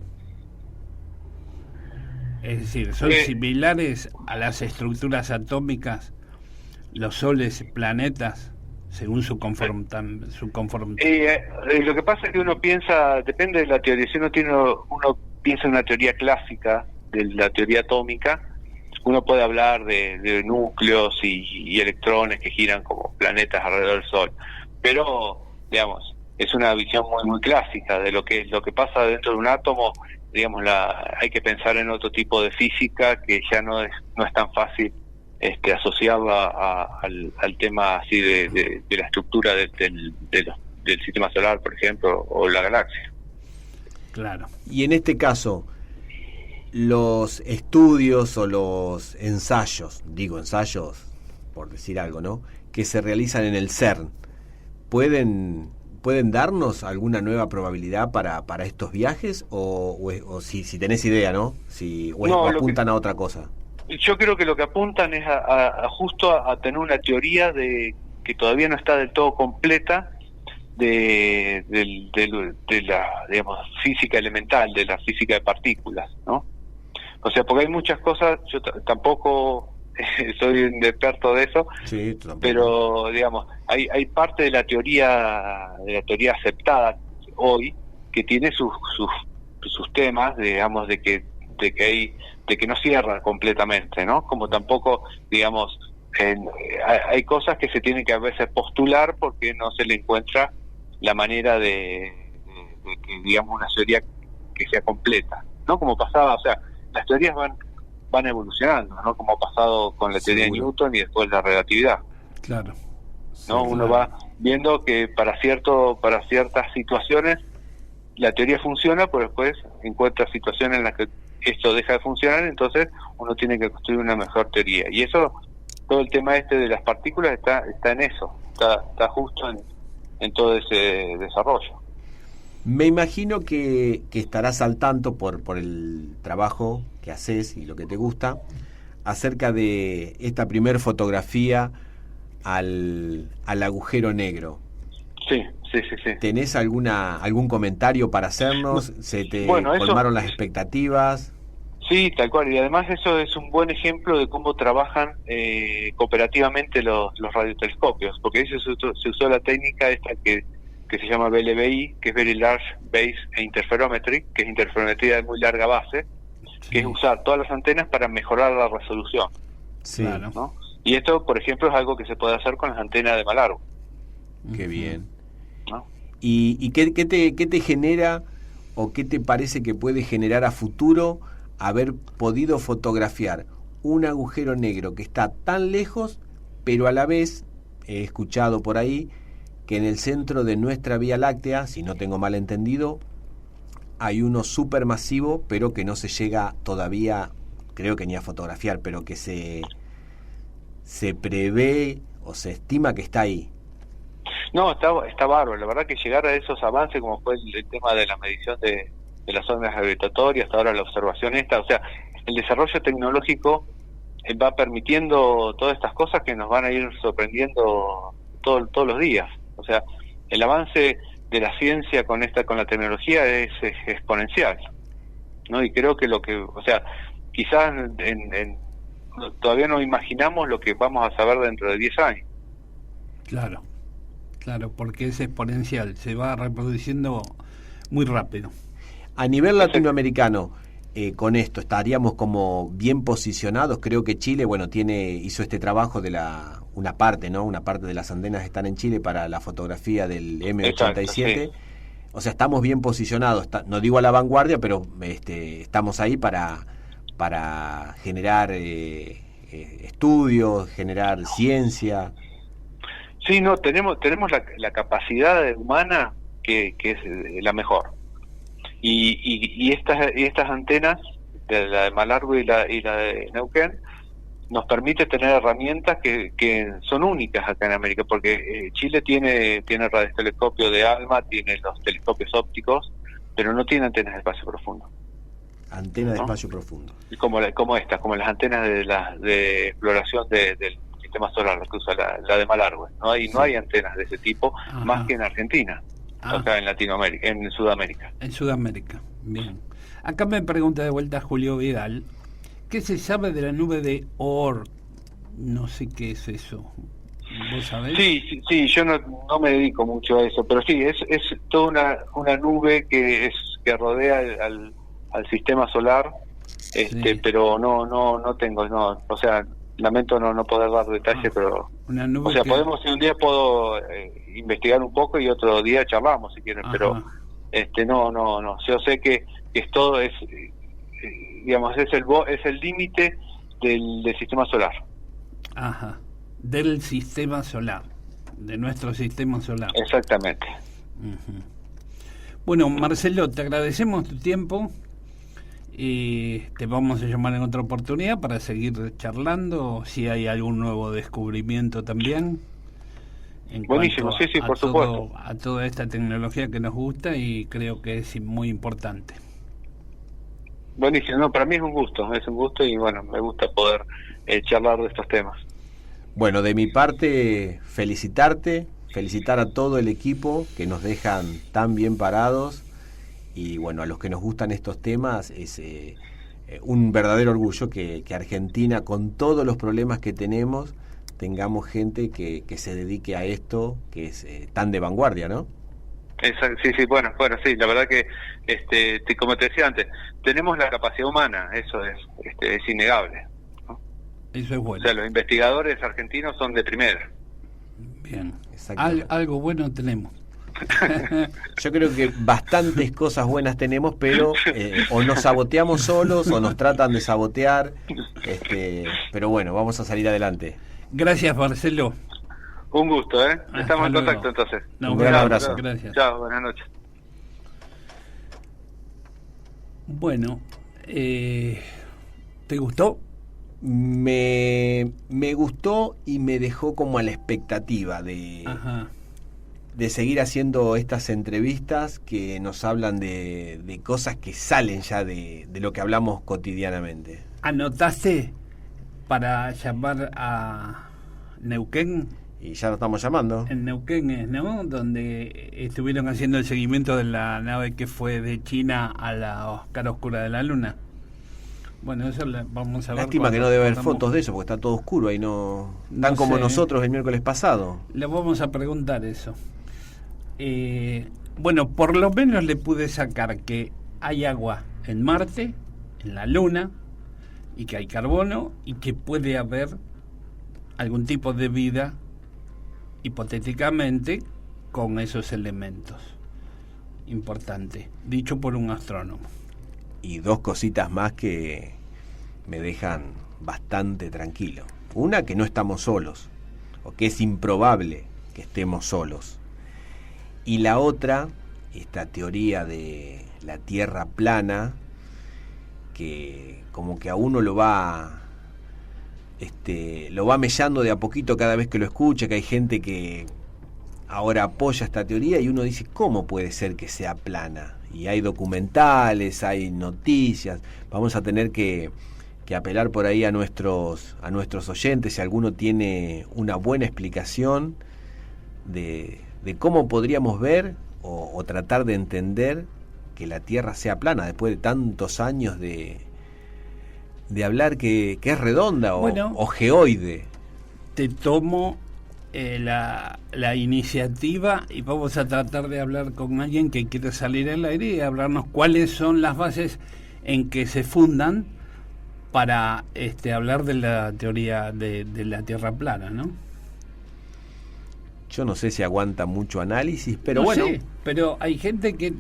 Es decir, ¿son similares a las estructuras atómicas los soles y planetas según su conformidad? Lo que pasa es que uno piensa, depende de la teoría, si uno piensa en una teoría clásica de la teoría atómica, uno puede hablar de núcleos y electrones que giran como planetas alrededor del Sol, pero, digamos, es una visión muy clásica de lo que pasa dentro de un átomo. Digamos, hay que pensar en otro tipo de física que ya no es tan fácil asociarla al tema así de la estructura del sistema solar, por ejemplo, o la galaxia. Claro. Y en este caso, los estudios o los ensayos por decir algo, ¿no?, que se realizan en el CERN, ¿pueden darnos alguna nueva probabilidad para estos viajes? O si tenés idea, ¿no? O apuntan a otra cosa. Yo creo que lo que apuntan es justo a tener una teoría que todavía no está del todo completa de la, digamos, física elemental, de la física de partículas, ¿no? O sea, porque hay muchas cosas, yo tampoco soy un experto de eso, sí, tampoco. Pero, digamos, hay parte de la teoría aceptada hoy que tiene sus temas, digamos, de que no cierra completamente, ¿no? Como tampoco, digamos, hay cosas que se tienen que a veces postular porque no se le encuentra la manera de que digamos una teoría que sea completa, ¿no? Como pasaba, o sea, las teorías van evolucionando, ¿no? Como ha pasado con la teoría de Newton y después la relatividad. Claro. ¿No? Sí, Uno claro. va viendo que para ciertas situaciones la teoría funciona, pero después encuentra situaciones en las que esto deja de funcionar, entonces uno tiene que construir una mejor teoría. Y eso, todo el tema de las partículas está en eso, está justo en todo ese desarrollo. Me imagino que estarás al tanto por el trabajo que haces y lo que te gusta acerca de esta primer fotografía al agujero negro. Sí. ¿Tenés algún comentario para hacernos? ¿Se te Bueno, eso, colmaron las expectativas? Sí, tal cual. Y además eso es un buen ejemplo de cómo trabajan cooperativamente los radiotelescopios, porque ahí se usó la técnica esta que se llama VLBI, que es Very Large Base Interferometry, que es interferometría de muy larga base, Sí. que es usar todas las antenas para mejorar la resolución. Sí, Claro. ¿No? Y esto, por ejemplo, es algo que se puede hacer con las antenas de mal largo, qué Ujú. bien. ¿no? ¿Y qué te genera o qué te parece que puede generar a futuro haber podido fotografiar un agujero negro que está tan lejos, pero a la vez, he escuchado por ahí, que en el centro de nuestra Vía Láctea, si no tengo mal entendido, hay uno supermasivo, pero que no se llega todavía, creo que ni a fotografiar, pero que se prevé o se estima que está ahí? No, está bárbaro. La verdad que llegar a esos avances, como fue el tema de la medición de las ondas gravitatorias, hasta ahora la observación esta, o sea, el desarrollo tecnológico va permitiendo todas estas cosas que nos van a ir sorprendiendo todos los días. O sea, el avance de la ciencia con la tecnología es exponencial, ¿no? Y creo que o sea, quizás todavía no imaginamos lo que vamos a saber dentro de 10 años. Claro, porque es exponencial, se va reproduciendo muy rápido. A nivel latinoamericano, con esto estaríamos como bien posicionados. Creo que Chile, bueno, hizo este trabajo de una parte de las antenas están en Chile para la fotografía del M87. Exacto, sí. O sea, estamos bien posicionados. No digo a la vanguardia, pero estamos ahí para generar estudios, generar ciencia. Sí, no, tenemos la capacidad humana que es la mejor. Y estas antenas, de la de Malargüe y la de Neuquén, nos permite tener herramientas que son únicas acá en América, porque Chile tiene el radiotelescopio de ALMA, tiene los telescopios ópticos, pero no tiene antenas de espacio profundo. Antena de ¿No? espacio profundo. Y como las antenas de exploración del sistema solar, la que usa la de Malargüe. No hay antenas de ese tipo, Ajá. más que en Argentina, acá en Latinoamérica, en Sudamérica. En Sudamérica, bien. Acá me pregunta de vuelta Julio Vidal, ¿qué se sabe de la nube de Oort? No sé qué es eso. ¿Vos sabés? Sí, yo no me dedico mucho a eso, pero sí, es toda una nube que rodea al sistema solar, Sí. pero no tengo, o sea, lamento no poder dar detalles, pero Una nube o sea, que... si un día puedo investigar un poco y otro día charlamos si quieren, Ajá. pero no, yo sé que todo digamos, es el límite del sistema solar. Ajá. Del sistema solar, de nuestro sistema solar. Exactamente. Ujú. Bueno, Marcelo, te agradecemos tu tiempo y te vamos a llamar en otra oportunidad para seguir charlando, si hay algún nuevo descubrimiento también. En Buenísimo, cuanto sí, por supuesto. a toda esta tecnología que nos gusta y creo que es muy importante. Buenísimo, no, para mí es un gusto y bueno, me gusta poder charlar de estos temas. Bueno, de mi parte, felicitar a todo el equipo que nos dejan tan bien parados y bueno, a los que nos gustan estos temas es un verdadero orgullo que Argentina, con todos los problemas que tenemos, tengamos gente que se dedique a esto, que es tan de vanguardia, ¿no? Sí, bueno, sí, la verdad que, como te decía antes, tenemos la capacidad humana, eso es innegable, ¿no? Eso es O bueno. sea, los investigadores argentinos son de primera. Bien. Exactamente. Algo bueno tenemos. Yo creo que bastantes cosas buenas tenemos, pero o nos saboteamos solos o nos tratan de sabotear, pero bueno, vamos a salir adelante. Gracias, Marcelo. Un gusto, ¿eh? Hasta Estamos en luego. contacto entonces. Un gran abrazo. Gracias. Chao, buenas noches. Bueno, ¿te gustó? Me gustó y me dejó como a la expectativa de seguir haciendo estas entrevistas que nos hablan de cosas que salen ya de lo que hablamos cotidianamente. ¿Anotaste para llamar a Neuquén? Y ya lo estamos llamando. En Neuquén es, ¿no? Donde estuvieron haciendo el seguimiento de la nave que fue de China a la cara oscura de la Luna. Bueno, eso vamos a ver. Lástima que no debe haber fotos de eso, porque está todo oscuro ahí, no tan como sé. nosotros el miércoles pasado. Le vamos a preguntar eso. Bueno, por lo menos le pude sacar que hay agua en Marte, en la Luna, y que hay carbono, y que puede haber algún tipo de vida, hipotéticamente, con esos elementos. Importante, dicho por un astrónomo. Y dos cositas más que me dejan bastante tranquilo. Una, que no estamos solos, o que es improbable que estemos solos. Y la otra, esta teoría de la Tierra plana, que como que a uno lo va mellando de a poquito cada vez que lo escucha, que hay gente que ahora apoya esta teoría y uno dice, ¿cómo puede ser que sea plana? Y hay documentales, hay noticias, vamos a tener que apelar por ahí a nuestros oyentes, si alguno tiene una buena explicación de cómo podríamos ver o tratar de entender que la Tierra sea plana, después de tantos años de hablar que es redonda o geoide. Te tomo la iniciativa y vamos a tratar de hablar con alguien que quiera salir al aire y hablarnos cuáles son las bases en que se fundan para hablar de la teoría de la Tierra plana, ¿no? Yo no sé si aguanta mucho análisis, pero No bueno. sé, pero hay gente que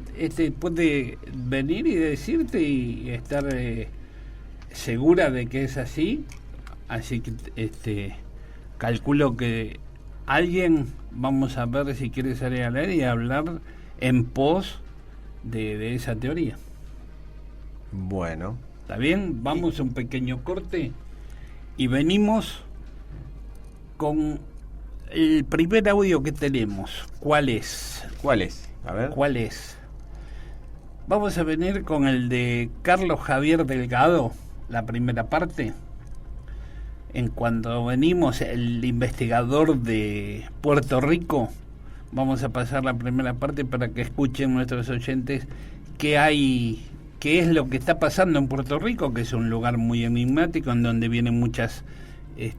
puede venir y decirte y estar segura de que es así que calculo que alguien, vamos a ver si quiere salir al aire y hablar en pos de esa teoría. Bueno. ¿Está bien? Vamos a un pequeño corte y venimos con el primer audio que tenemos. ¿Cuál es? ¿Cuál es? A ver. ¿Cuál es? Vamos a venir con el de Carlos Javier Delgado, la primera parte. En cuanto venimos, el investigador de Puerto Rico, vamos a pasar la primera parte para que escuchen nuestros oyentes qué es lo que está pasando en Puerto Rico, que es un lugar muy enigmático en donde vienen muchas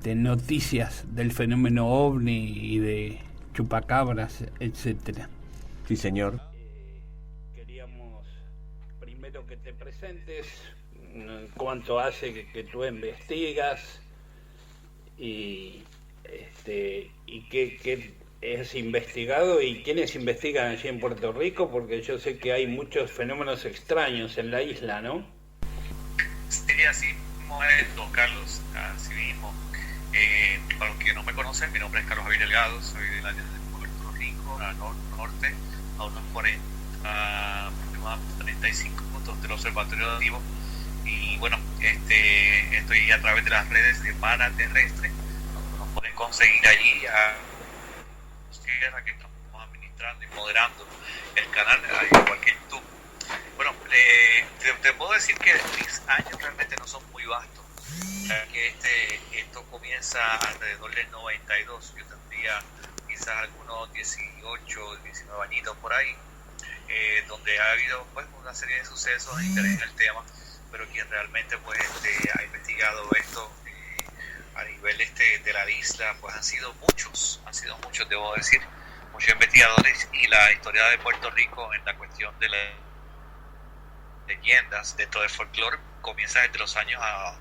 noticias del fenómeno ovni y de chupacabras, etcétera. Sí, señor. Queríamos primero que te presentes, cuánto hace que tú investigas y qué es investigado y quiénes investigan allí en Puerto Rico, porque yo sé que hay muchos fenómenos extraños en la isla, ¿no? Sí, así mismo es, don Carlos, así mismo. Para los que no me conocen, mi nombre es Carlos Javier Delgado, soy del área de Puerto Rico, al norte, a unos 40, aproximadamente 35 puntos del observatorio activo. Y bueno, estoy a través de las redes de Mana Terrestre, donde nos pueden conseguir allí a tierra que estamos administrando y moderando el canal, igual que YouTube. Bueno, te puedo decir que mis años realmente no son muy vastos, ya que esto comienza alrededor del 92, yo tendría quizás algunos 18, 19 añitos por ahí, donde ha habido pues una serie de sucesos de interés en el tema, pero quien realmente pues ha investigado esto a nivel de la isla, pues han sido muchos, debo decir, muchos investigadores, y la historia de Puerto Rico en la cuestión de las leyendas dentro del folclore comienza desde los años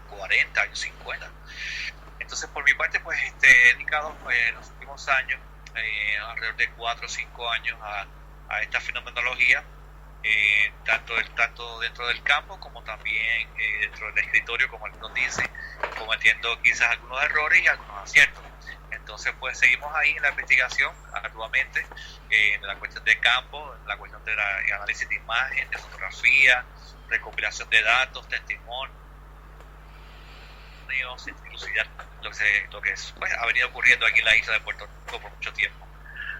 40, años 50. Entonces, por mi parte, pues he dedicado en los últimos años, alrededor de 4 o 5 años, a a esta fenomenología, tanto dentro del campo como también dentro del escritorio, como algunos dicen, cometiendo quizás algunos errores y algunos aciertos. Entonces, pues seguimos ahí en la investigación arduamente, en la cuestión de campo, en la cuestión de análisis de imagen, de fotografía, recopilación de datos, testimonios, inclusive lo que pues, ha venido ocurriendo aquí en la isla de Puerto Rico por mucho tiempo.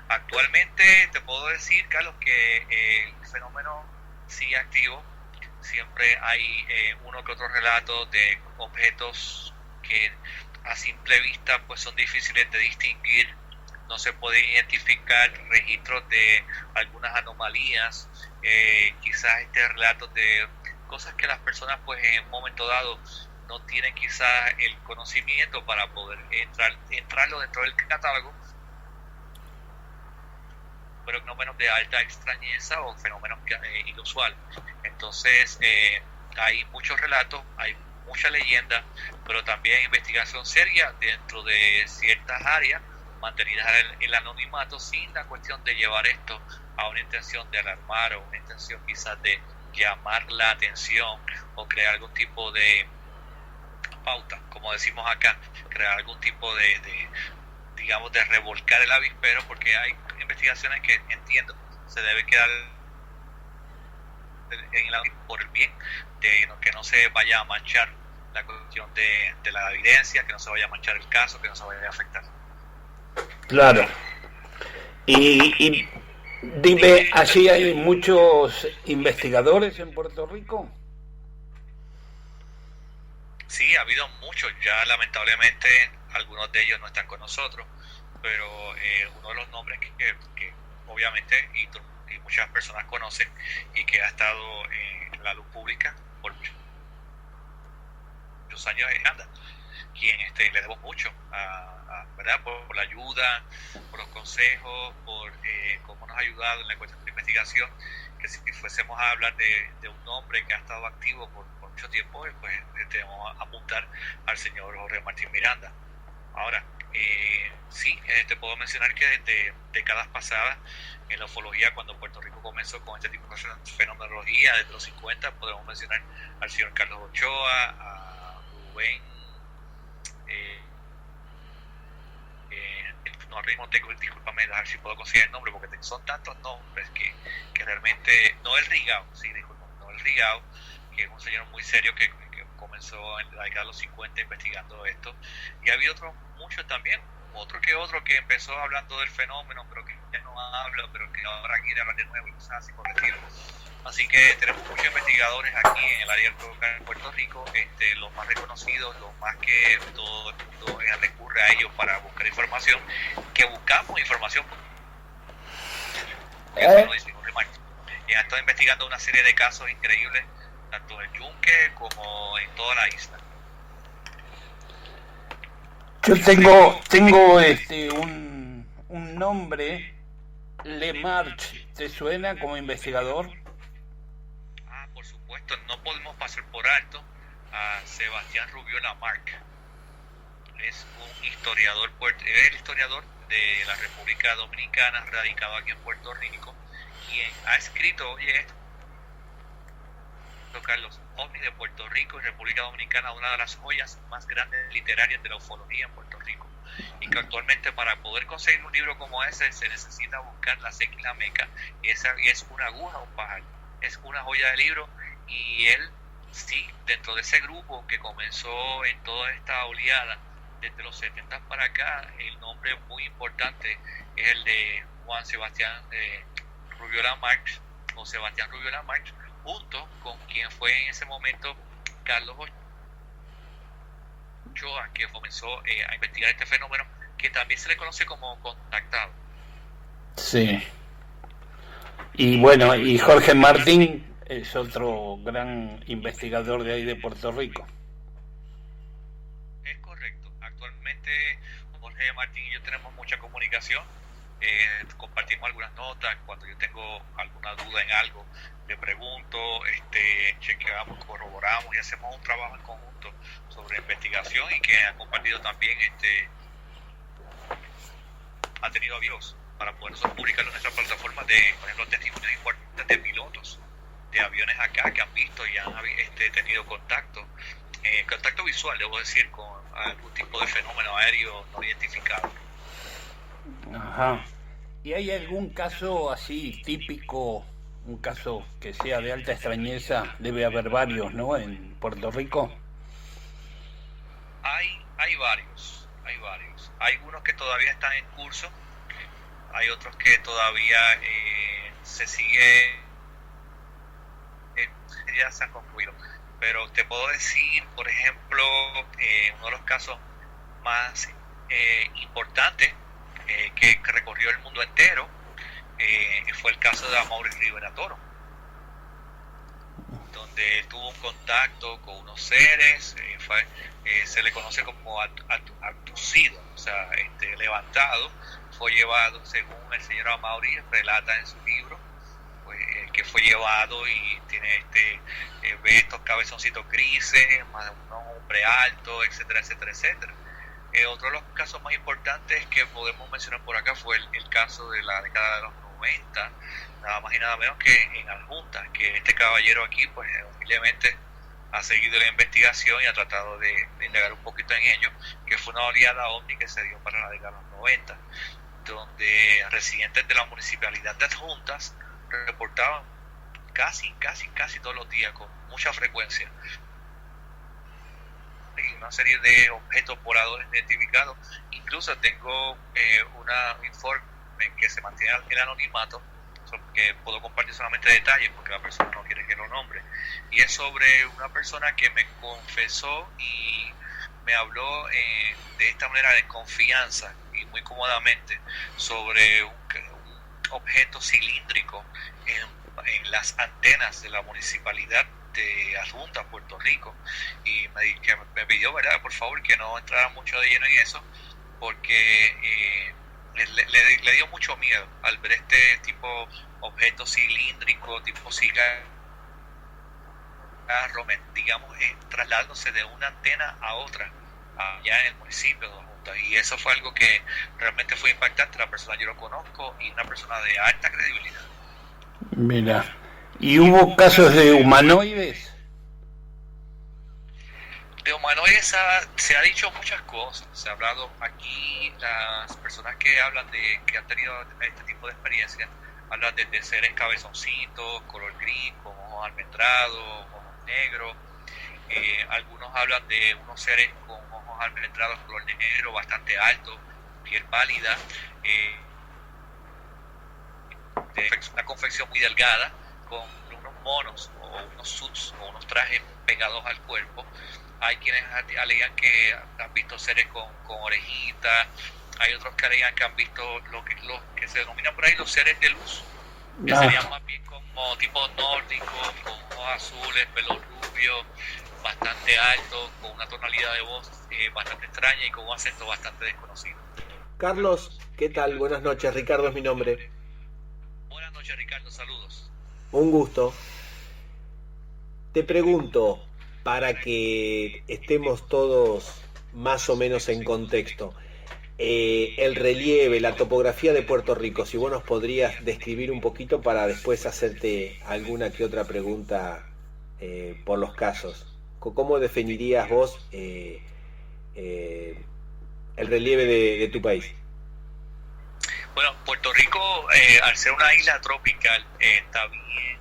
Actualmente te puedo decir, Carlos, que el fenómeno sigue activo. Siempre hay uno que otro relato de objetos que a simple vista pues son difíciles de distinguir. No se puede identificar registros de algunas anomalías, quizás relatos de cosas que las personas pues en un momento dado no tienen quizás el conocimiento para poder entrarlo dentro del catálogo, pero fenómenos de alta extrañeza o fenómenos inusuales. Entonces hay muchos relatos, hay mucha leyenda, pero también investigación seria dentro de ciertas áreas mantenidas en el anonimato, sin la cuestión de llevar esto a una intención de alarmar o una intención quizás de llamar la atención o crear algún tipo de pauta, como decimos acá, crear algún tipo de digamos, de revolcar el avispero, porque hay investigaciones que entiendo se debe quedar en la por el bien de que no se vaya a manchar la cuestión de la evidencia, que no se vaya a manchar el caso, que no se vaya a afectar. Claro. Y dime, ¿allí hay muchos investigadores en Puerto Rico? Sí, ha habido muchos. Ya lamentablemente algunos de ellos no están con nosotros, pero uno de los nombres que obviamente y muchas personas conocen y que ha estado en la luz pública por muchos años es Miranda, quien le debemos mucho ¿verdad? Por la ayuda, por los consejos, por cómo nos ha ayudado en la cuestión de investigación, que si fuésemos a hablar de un nombre que ha estado activo por mucho tiempo, pues debemos apuntar al señor Jorge Martín Miranda. Ahora, sí, te puedo mencionar que desde décadas pasadas, en la ufología, cuando Puerto Rico comenzó con este tipo de fenomenología, desde los 50, podemos mencionar al señor Carlos Ochoa, a Rubén, no ritmo tengo, discúlpame, a ver si puedo conseguir el nombre, porque son tantos nombres que realmente, no el Rigao, sí, disculpa, no el Rigao, que es un señor muy serio que comenzó en la década de los 50 investigando esto, y ha habido otros muchos también, otro que empezó hablando del fenómeno, pero que ya no habla, pero que ahora quiere hablar de nuevo y cosas así por el estilo. Así que tenemos muchos investigadores aquí en el área de Puerto Rico, los más reconocidos, los más que todo el mundo recurre a ellos para buscar información, que buscamos información. Y han estado investigando una serie de casos increíbles, tanto en Yunque como en toda la isla. Yo tengo un nombre, LeMarche, ¿te suena como investigador? Por supuesto, no podemos pasar por alto a Sebastián Rubio Lamarck. Es un historiador, es el historiador de la República Dominicana, radicado aquí en Puerto Rico, quien ha escrito, oye, Carlos, OVNI de Puerto Rico y República Dominicana, una de las joyas más grandes literarias de la ufología en Puerto Rico, y que actualmente para poder conseguir un libro como ese se necesita buscar la seca y la meca, y es una aguja o un pájaro, es una joya de libro. Y él, sí, dentro de ese grupo que comenzó en toda esta oleada desde los 70 para acá, el nombre muy importante es el de Juan Sebastián Rubio Lamarck, o Sebastián Rubio Lamarck, junto con quien fue en ese momento Carlos Ochoa, que comenzó a investigar este fenómeno, que también se le conoce como contactado. Sí. Y bueno, y Jorge Martín es otro gran investigador de ahí de Puerto Rico. Es correcto. Actualmente Jorge Martín y yo tenemos mucha comunicación. Compartimos algunas notas. Cuando yo tengo alguna duda en algo, le pregunto, chequeamos, corroboramos y hacemos un trabajo en conjunto sobre investigación, y que han compartido también, ha tenido amigos para poder nosotros publicarlo en nuestra plataforma de, por ejemplo, testimonios importantes de pilotos de aviones acá que han visto y han tenido contacto visual, debo decir, con algún tipo de fenómeno aéreo no identificado. Ajá. ¿Y hay algún caso así típico, un caso que sea de alta extrañeza? Debe haber varios, ¿no?, en Puerto Rico. Hay varios. Hay algunos que todavía están en curso, hay otros que todavía se sigue, ya se han concluido. Pero te puedo decir, por ejemplo, uno de los casos más importantes que recorrió el mundo entero fue el caso de Amaury Rivera Toro, donde tuvo un contacto con unos seres, se le conoce como abducido, o sea, levantado, fue llevado, según el señor Amaury relata en su libro, que fue llevado y tiene ve estos cabezoncitos grises, más un hombre alto, etcétera, etcétera, etcétera. Otro de los casos más importantes que podemos mencionar por acá fue el caso de la década de los 90, nada más y nada menos que en Adjunta, que este caballero aquí, pues humildemente ha seguido la investigación y ha tratado de indagar un poquito en ello, que fue una oleada ovni que se dio para la década de los 90, donde residentes de la municipalidad de Adjuntas reportaban casi todos los días, con mucha frecuencia, una serie de objetos voladores identificados. Incluso tengo un informe que se mantiene el anonimato, que puedo compartir solamente detalles porque la persona no quiere que lo nombre, y es sobre una persona que me confesó y me habló de esta manera de confianza y muy cómodamente sobre un objeto cilíndrico en las antenas de la municipalidad de Adjunta, Puerto Rico, y me pidió, ¿verdad?, por favor, que no entrara mucho de lleno en eso, porque le dio mucho miedo al ver este tipo objeto cilíndrico, tipo cigarro, digamos, trasladándose de una antena a otra allá en el municipio de Adjunta, y eso fue algo que realmente fue impactante. La persona yo lo conozco y una persona de alta credibilidad. Mira, ¿y hubo casos de humanoides? De humanoides se ha dicho muchas cosas. Se ha hablado aquí, las personas que hablan que han tenido este tipo de experiencias hablan de seres cabezoncitos, color gris, con ojos almendrados, ojos negros. Algunos hablan de unos seres con ojos almendrados, color negro, bastante alto, piel pálida, de una confección muy delgada, con unos monos o unos suits o unos trajes pegados al cuerpo. Hay quienes alegan que han visto seres con orejitas, hay otros que alegan que han visto lo que se denomina por ahí los seres de luz, que serían más bien como tipo nórdicos, con ojos azules, pelo rubio, bastante alto, con una tonalidad de voz bastante extraña y con un acento bastante desconocido. Carlos, ¿qué tal? Buenas noches, Ricardo es mi nombre. Buenas noches, Ricardo, saludos. Un gusto. Te pregunto, para que estemos todos más o menos en contexto, el relieve, la topografía de Puerto Rico, si vos nos podrías describir un poquito para después hacerte alguna que otra pregunta por los casos. ¿Cómo definirías vos el relieve de tu país? Bueno, Puerto Rico, al ser una isla tropical, está bien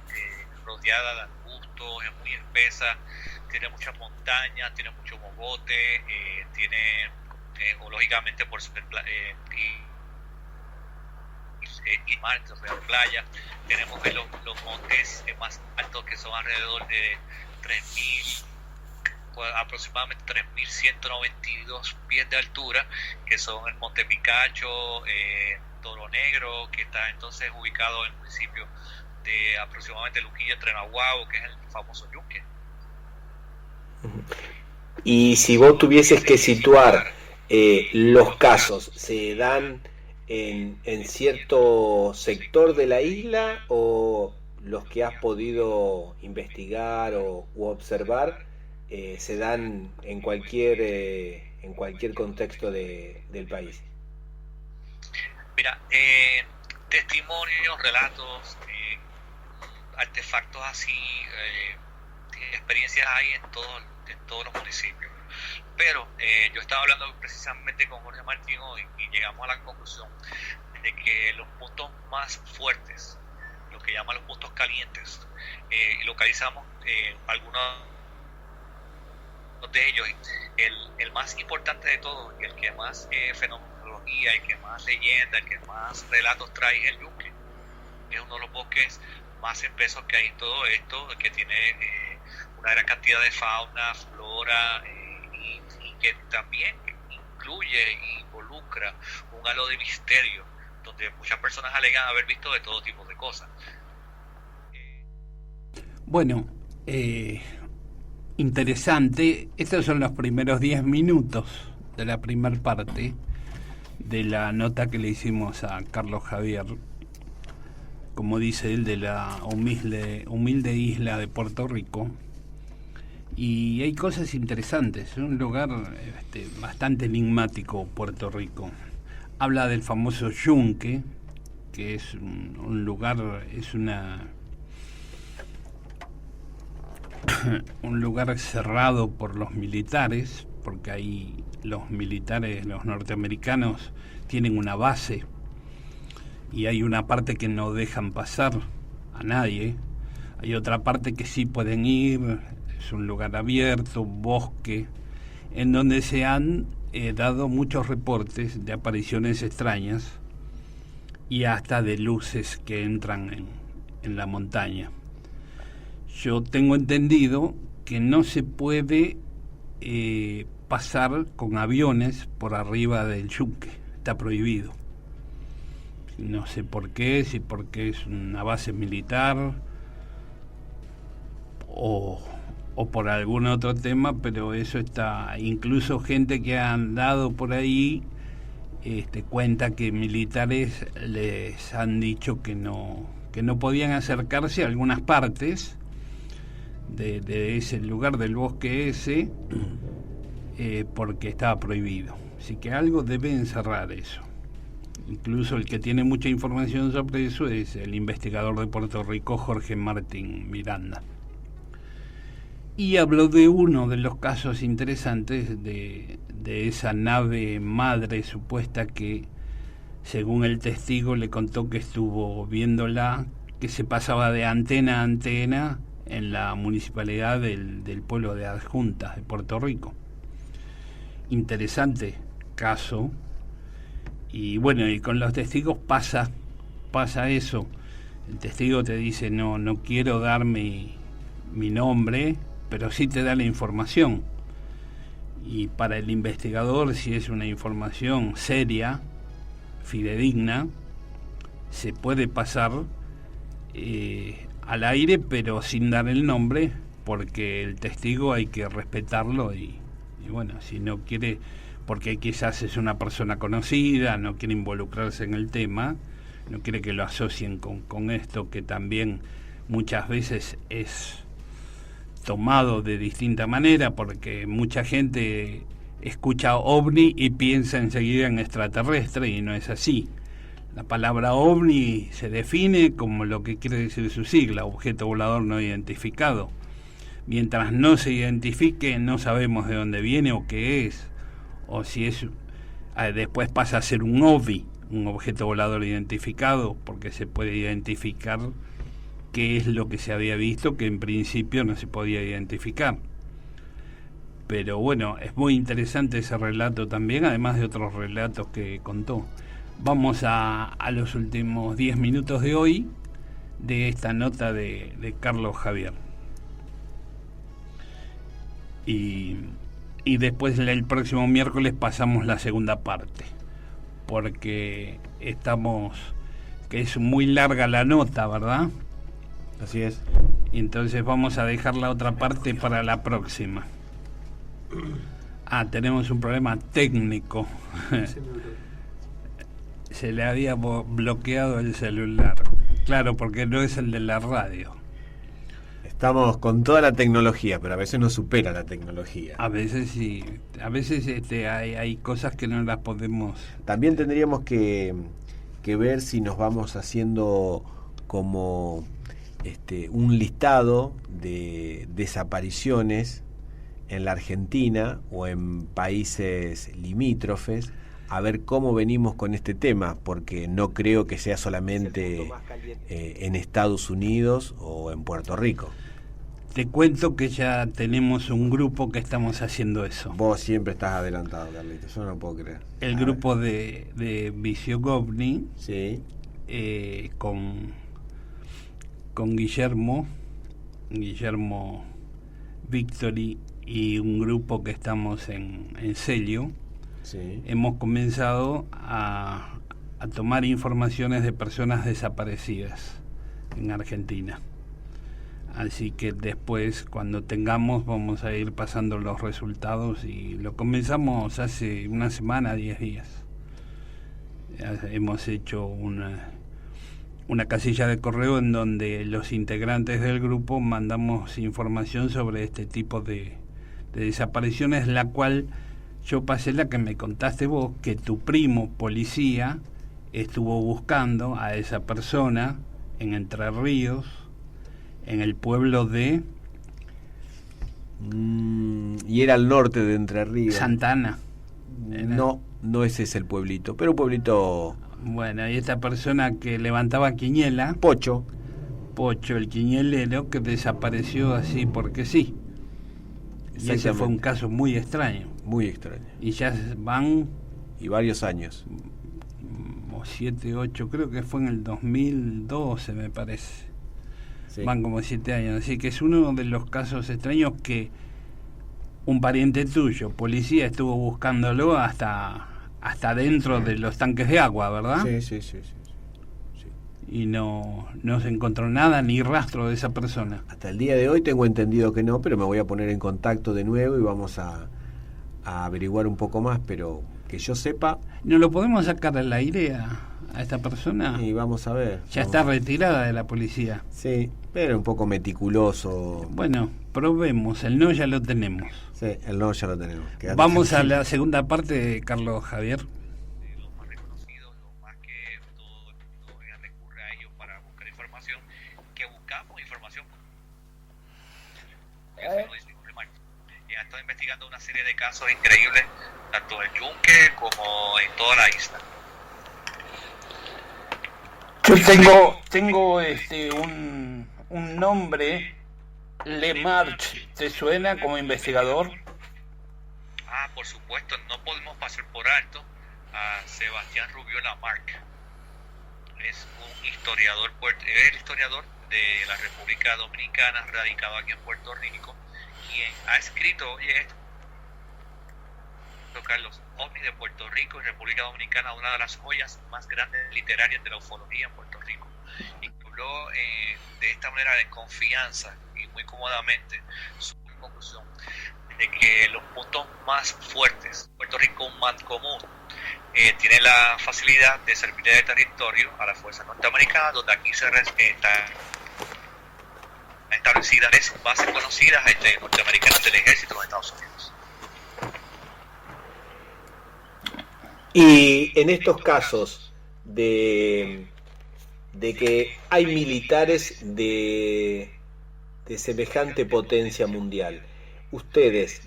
rodeada de arbustos, es muy espesa, tiene muchas montañas, tiene mucho mogote, tiene, lógicamente, por ser y mar, de playa, tenemos los montes más altos, que son alrededor de 3.000, aproximadamente 3.192 pies de altura, que son el Monte Picacho, Toro Negro, que está entonces ubicado en el municipio de aproximadamente Luquillo, entre Nahuatl, que es el famoso Yunque. Y si vos tuvieses que situar los casos, ¿se dan en cierto sector de la isla o los que has podido investigar u observar se dan en cualquier contexto del país? Mira, testimonios, relatos, artefactos así, experiencias hay en todos los municipios. Pero yo estaba hablando precisamente con Jorge Martín hoy y llegamos a la conclusión de que los puntos más fuertes, lo que llaman los puntos calientes, localizamos algunos de ellos. El más importante de todos y el que más fenomenología, el que más leyenda, el que más relatos trae es el Yunque. Es uno de los bosques más espesos que hay en todo esto, que tiene una gran cantidad de fauna, flora, y que también incluye e involucra un halo de misterio, donde muchas personas alegan haber visto de todo tipo de cosas. Bueno, interesante. Estos son los primeros 10 minutos de la primera parte de la nota que le hicimos a Carlos Javier, como dice él, de la humilde isla de Puerto Rico. Y hay cosas interesantes. Es un lugar bastante enigmático, Puerto Rico. Habla del famoso Yunque, que es un lugar, es un lugar cerrado por los militares, porque ahí los militares, los norteamericanos, tienen una base y hay una parte que no dejan pasar a nadie, hay otra parte que sí pueden ir. Es un lugar abierto, un bosque, en donde se han dado muchos reportes de apariciones extrañas y hasta de luces que entran en la montaña. Yo tengo entendido que no se puede pasar con aviones por arriba del Yunque, está prohibido. No sé por qué, si porque es una base militar o por algún otro tema, pero eso está. Incluso gente que ha andado por ahí cuenta que militares les han dicho que no podían acercarse a algunas partes de ese lugar del bosque ese, porque estaba prohibido. Así que algo debe encerrar eso. Incluso el que tiene mucha información sobre eso es el investigador de Puerto Rico, Jorge Martín Miranda. Y habló de uno de los casos interesantes de esa nave madre supuesta que, según el testigo, le contó que estuvo viéndola, que se pasaba de antena a antena en la municipalidad del pueblo de Adjuntas de Puerto Rico. Interesante caso. Y bueno, y con los testigos pasa eso. El testigo te dice, no quiero dar mi nombre, pero sí te da la información. Y para el investigador, si es una información seria, fidedigna, se puede pasar al aire, pero sin dar el nombre, porque el testigo hay que respetarlo y bueno, si no quiere, porque quizás es una persona conocida, no quiere involucrarse en el tema, no quiere que lo asocien con esto, que también muchas veces es tomado de distinta manera, porque mucha gente escucha ovni y piensa enseguida en extraterrestre, y no es así. La palabra ovni se define como lo que quiere decir su sigla, objeto volador no identificado. Mientras no se identifique, no sabemos de dónde viene o qué es, o si es, después pasa a ser un OVNI, un objeto volador identificado, porque se puede identificar qué es lo que se había visto, que en principio no se podía identificar. Pero bueno, es muy interesante ese relato también, además de otros relatos que contó. Vamos a los últimos 10 minutos de hoy, de esta nota de Carlos Javier. Y después el próximo miércoles pasamos la segunda parte, porque que es muy larga la nota, ¿verdad? Así es. Y entonces vamos a dejar la otra parte para la próxima. Tenemos un problema técnico. Se le había bloqueado el celular. Claro, porque no es el de la radio. Estamos con toda la tecnología, pero a veces nos supera la tecnología. A veces sí. A veces hay cosas que no las podemos... También tendríamos que que ver si nos vamos haciendo como un listado de desapariciones en la Argentina o en países limítrofes, a ver cómo venimos con este tema, porque no creo que sea solamente en Estados Unidos o en Puerto Rico. Te cuento que ya tenemos un grupo que estamos haciendo eso. Vos siempre estás adelantado, Carlitos, yo no lo puedo creer. El grupo de Visiogobni, Sí. con Guillermo Victory y un grupo que estamos en Celio, Sí. hemos comenzado a tomar informaciones de personas desaparecidas en Argentina. Así que después, cuando tengamos, vamos a ir pasando los resultados, y lo comenzamos hace una semana, 10 días. Hemos hecho una casilla de correo en donde los integrantes del grupo mandamos información sobre este tipo de desapariciones, la cual yo pasé la que me contaste vos, que tu primo policía estuvo buscando a esa persona en Entre Ríos, en el pueblo de Y era al norte de Entre Ríos. Santana. No ese es el pueblito, pero un pueblito... Bueno, y esta persona que levantaba quiniela, Pocho. el quinielero, que desapareció así porque sí. Y ese fue un caso muy extraño. Muy extraño. Y ya van... Y varios años. 7, 8, creo que fue en el 2012, me parece. Sí. Van como 7 años. Así que es uno de los casos extraños que un pariente tuyo, policía, estuvo buscándolo hasta dentro de los tanques de agua, ¿verdad? Sí. Y no se encontró nada, ni rastro de esa persona. Hasta el día de hoy tengo entendido que no, pero me voy a poner en contacto de nuevo y vamos a averiguar un poco más, pero que yo sepa... ¿No lo podemos sacar al aire a esta persona? Y vamos a ver. Ya está retirada de la policía. Sí, pero un poco meticuloso. Bueno, probemos, el no ya lo tenemos. Sí, el no ya lo tenemos. Quédate Vamos a tranquilo. la segunda parte de Carlos Javier. Los más reconocidos, los más que todo el mundo recurre a ellos para buscar información, que buscamos información. Eso lo dice Jorge Marcos. Ya está investigando una serie de casos increíbles, tanto en Yunque como en toda la isla. Yo tengo un nombre, Lemarch, ¿te suena como investigador? Ah, por supuesto, no podemos pasar por alto a Sebastián Rubio Lamarck. Es un historiador, es el historiador de la República Dominicana, radicado aquí en Puerto Rico, quien ha escrito, oye esto, Carlos, OVNI de Puerto Rico y República Dominicana, una de las joyas más grandes literarias de la ufología en Puerto Rico. Y habló de esta manera de confianza y muy cómodamente su conclusión de que los puntos más fuertes, Puerto Rico, un común, tiene la facilidad de servir de territorio a las fuerzas norteamericanas, donde aquí se está establecidas bases conocidas norteamericanas del ejército de los Estados Unidos. Y en estos casos de que hay militares de semejante potencia mundial, ¿ustedes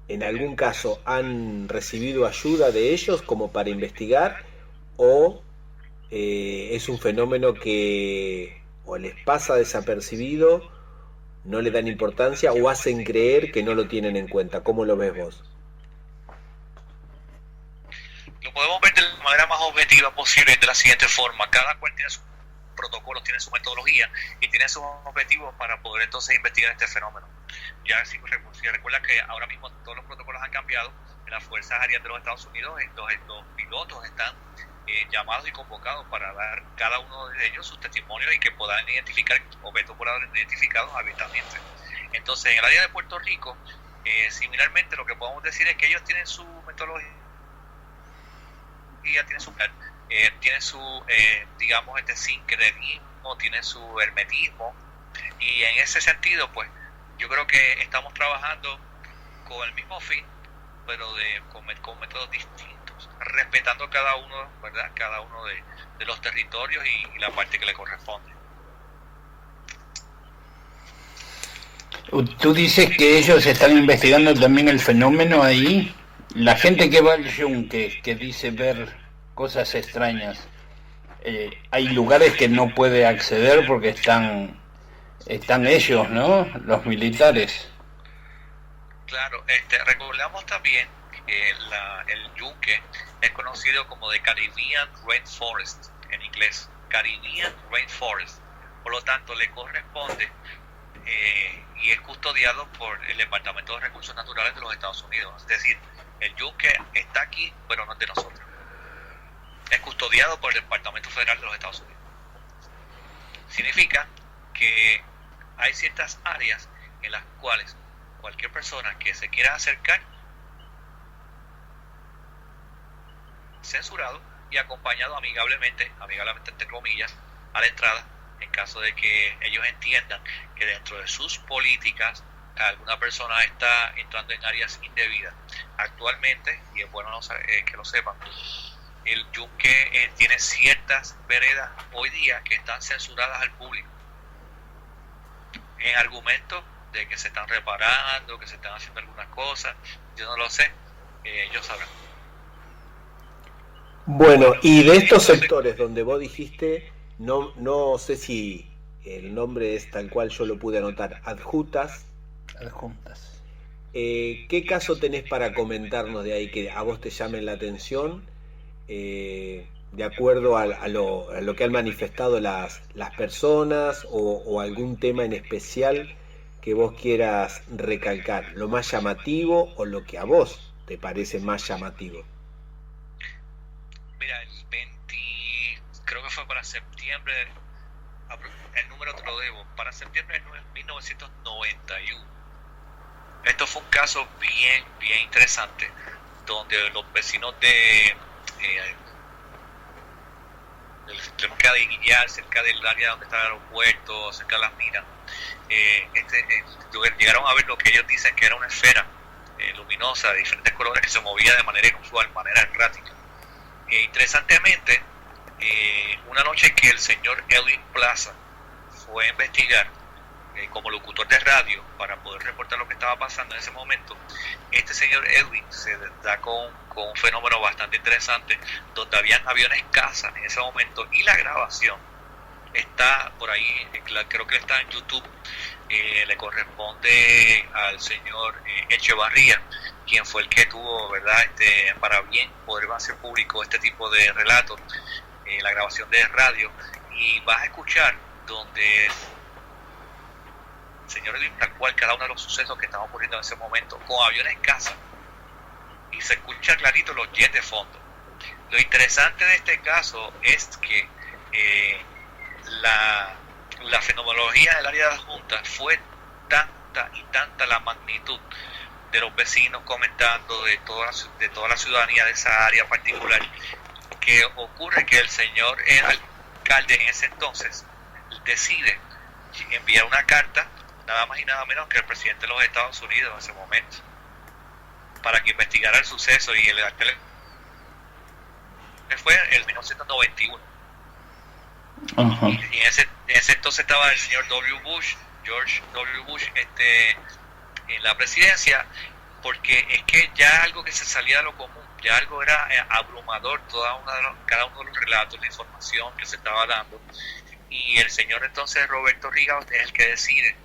en algún caso han recibido ayuda de ellos como para investigar, o es un fenómeno que o les pasa desapercibido, no le dan importancia o hacen creer que no lo tienen en cuenta? ¿Cómo lo ves vos? Lo podemos ver de la manera más objetiva posible, de la siguiente forma: cada cual tiene sus protocolos, tiene su metodología y tiene sus objetivos para poder entonces investigar este fenómeno. Ya si recuerda que ahora mismo todos los protocolos han cambiado en las Fuerzas Aéreas de los Estados Unidos, los pilotos están llamados y convocados para dar cada uno de ellos sus testimonios y que puedan identificar objetos voladores identificados abiertamente. Entonces, en el área de Puerto Rico, similarmente, lo que podemos decir es que ellos tienen su metodología, tiene su digamos, sincretismo, tiene su hermetismo, y en ese sentido, pues, yo creo que estamos trabajando con el mismo fin, pero con métodos distintos. respetando cada uno, ¿verdad? Cada uno de los territorios y la parte que le corresponde. Tú dices que ellos están investigando también el fenómeno ahí. La gente que va al yunque, que dice ver cosas extrañas, hay lugares que no puede acceder porque están ellos, ¿no? Los militares. Claro, recordamos también que el yunque es conocido como de Caribbean Rainforest en inglés, Caribbean Rainforest. Por lo tanto, le corresponde y es custodiado por el Departamento de Recursos Naturales de los Estados Unidos. Es decir, el yunque está aquí, pero no es de nosotros. Es custodiado por el Departamento Federal de los Estados Unidos. Significa que hay ciertas áreas en las cuales cualquier persona que se quiera acercar, censurado y acompañado amigablemente entre comillas, a la entrada, en caso de que ellos entiendan que dentro de sus políticas alguna persona está entrando en áreas indebidas. Actualmente, y es bueno que lo sepan, el yunque tiene ciertas veredas hoy día que están censuradas al público en argumentos de que se están reparando, que se están haciendo algunas cosas. Yo no lo sé, ellos sabrán. Bueno, y de estos sectores donde vos dijiste, no sé si el nombre es tal cual yo lo pude anotar, adjuntas. ¿Qué caso tenés para comentarnos de ahí que a vos te llamen la atención, de acuerdo a lo que han manifestado las personas o algún tema en especial que vos quieras recalcar, lo más llamativo o lo que a vos te parece más llamativo? Mira, creo que fue para septiembre, el número te lo debo, para septiembre de 1991. Esto fue un caso bien interesante, donde los vecinos de Guillar, cerca del área donde está el aeropuerto, cerca de las minas, llegaron a ver lo que ellos dicen que era una esfera luminosa de diferentes colores que se movía de manera inusual, de manera errática. Interesantemente, una noche que el señor Edwin Plaza fue a investigar como locutor de radio para poder reportar lo que estaba pasando en ese momento, este señor Edwin se da con un fenómeno bastante interesante, donde habían aviones caza en ese momento, y la grabación está por ahí, creo que está en YouTube. Le corresponde al señor Echevarría, quien fue el que tuvo, ¿verdad?, para bien poder hacer público este tipo de relatos, la grabación de radio, y vas a escuchar donde el señor Edwin, tal cual, cada uno de los sucesos que están ocurriendo en ese momento, con aviones caza, y se escucha clarito los jets de fondo. Lo interesante de este caso es que la fenomenología del área de las juntas fue tanta la magnitud de los vecinos comentando de toda la ciudadanía de esa área particular, que ocurre que el señor alcalde en ese entonces decide enviar una carta, nada más y nada menos que el presidente de los Estados Unidos en ese momento, para que investigara el suceso, y el alcalde fue en 1991. Uh-huh. Y en ese entonces estaba el señor George W. Bush, en la presidencia, porque es que ya algo que se salía de lo común, ya algo era abrumador, cada uno de los relatos, la información que se estaba dando, y el señor entonces Roberto Riga es el que decide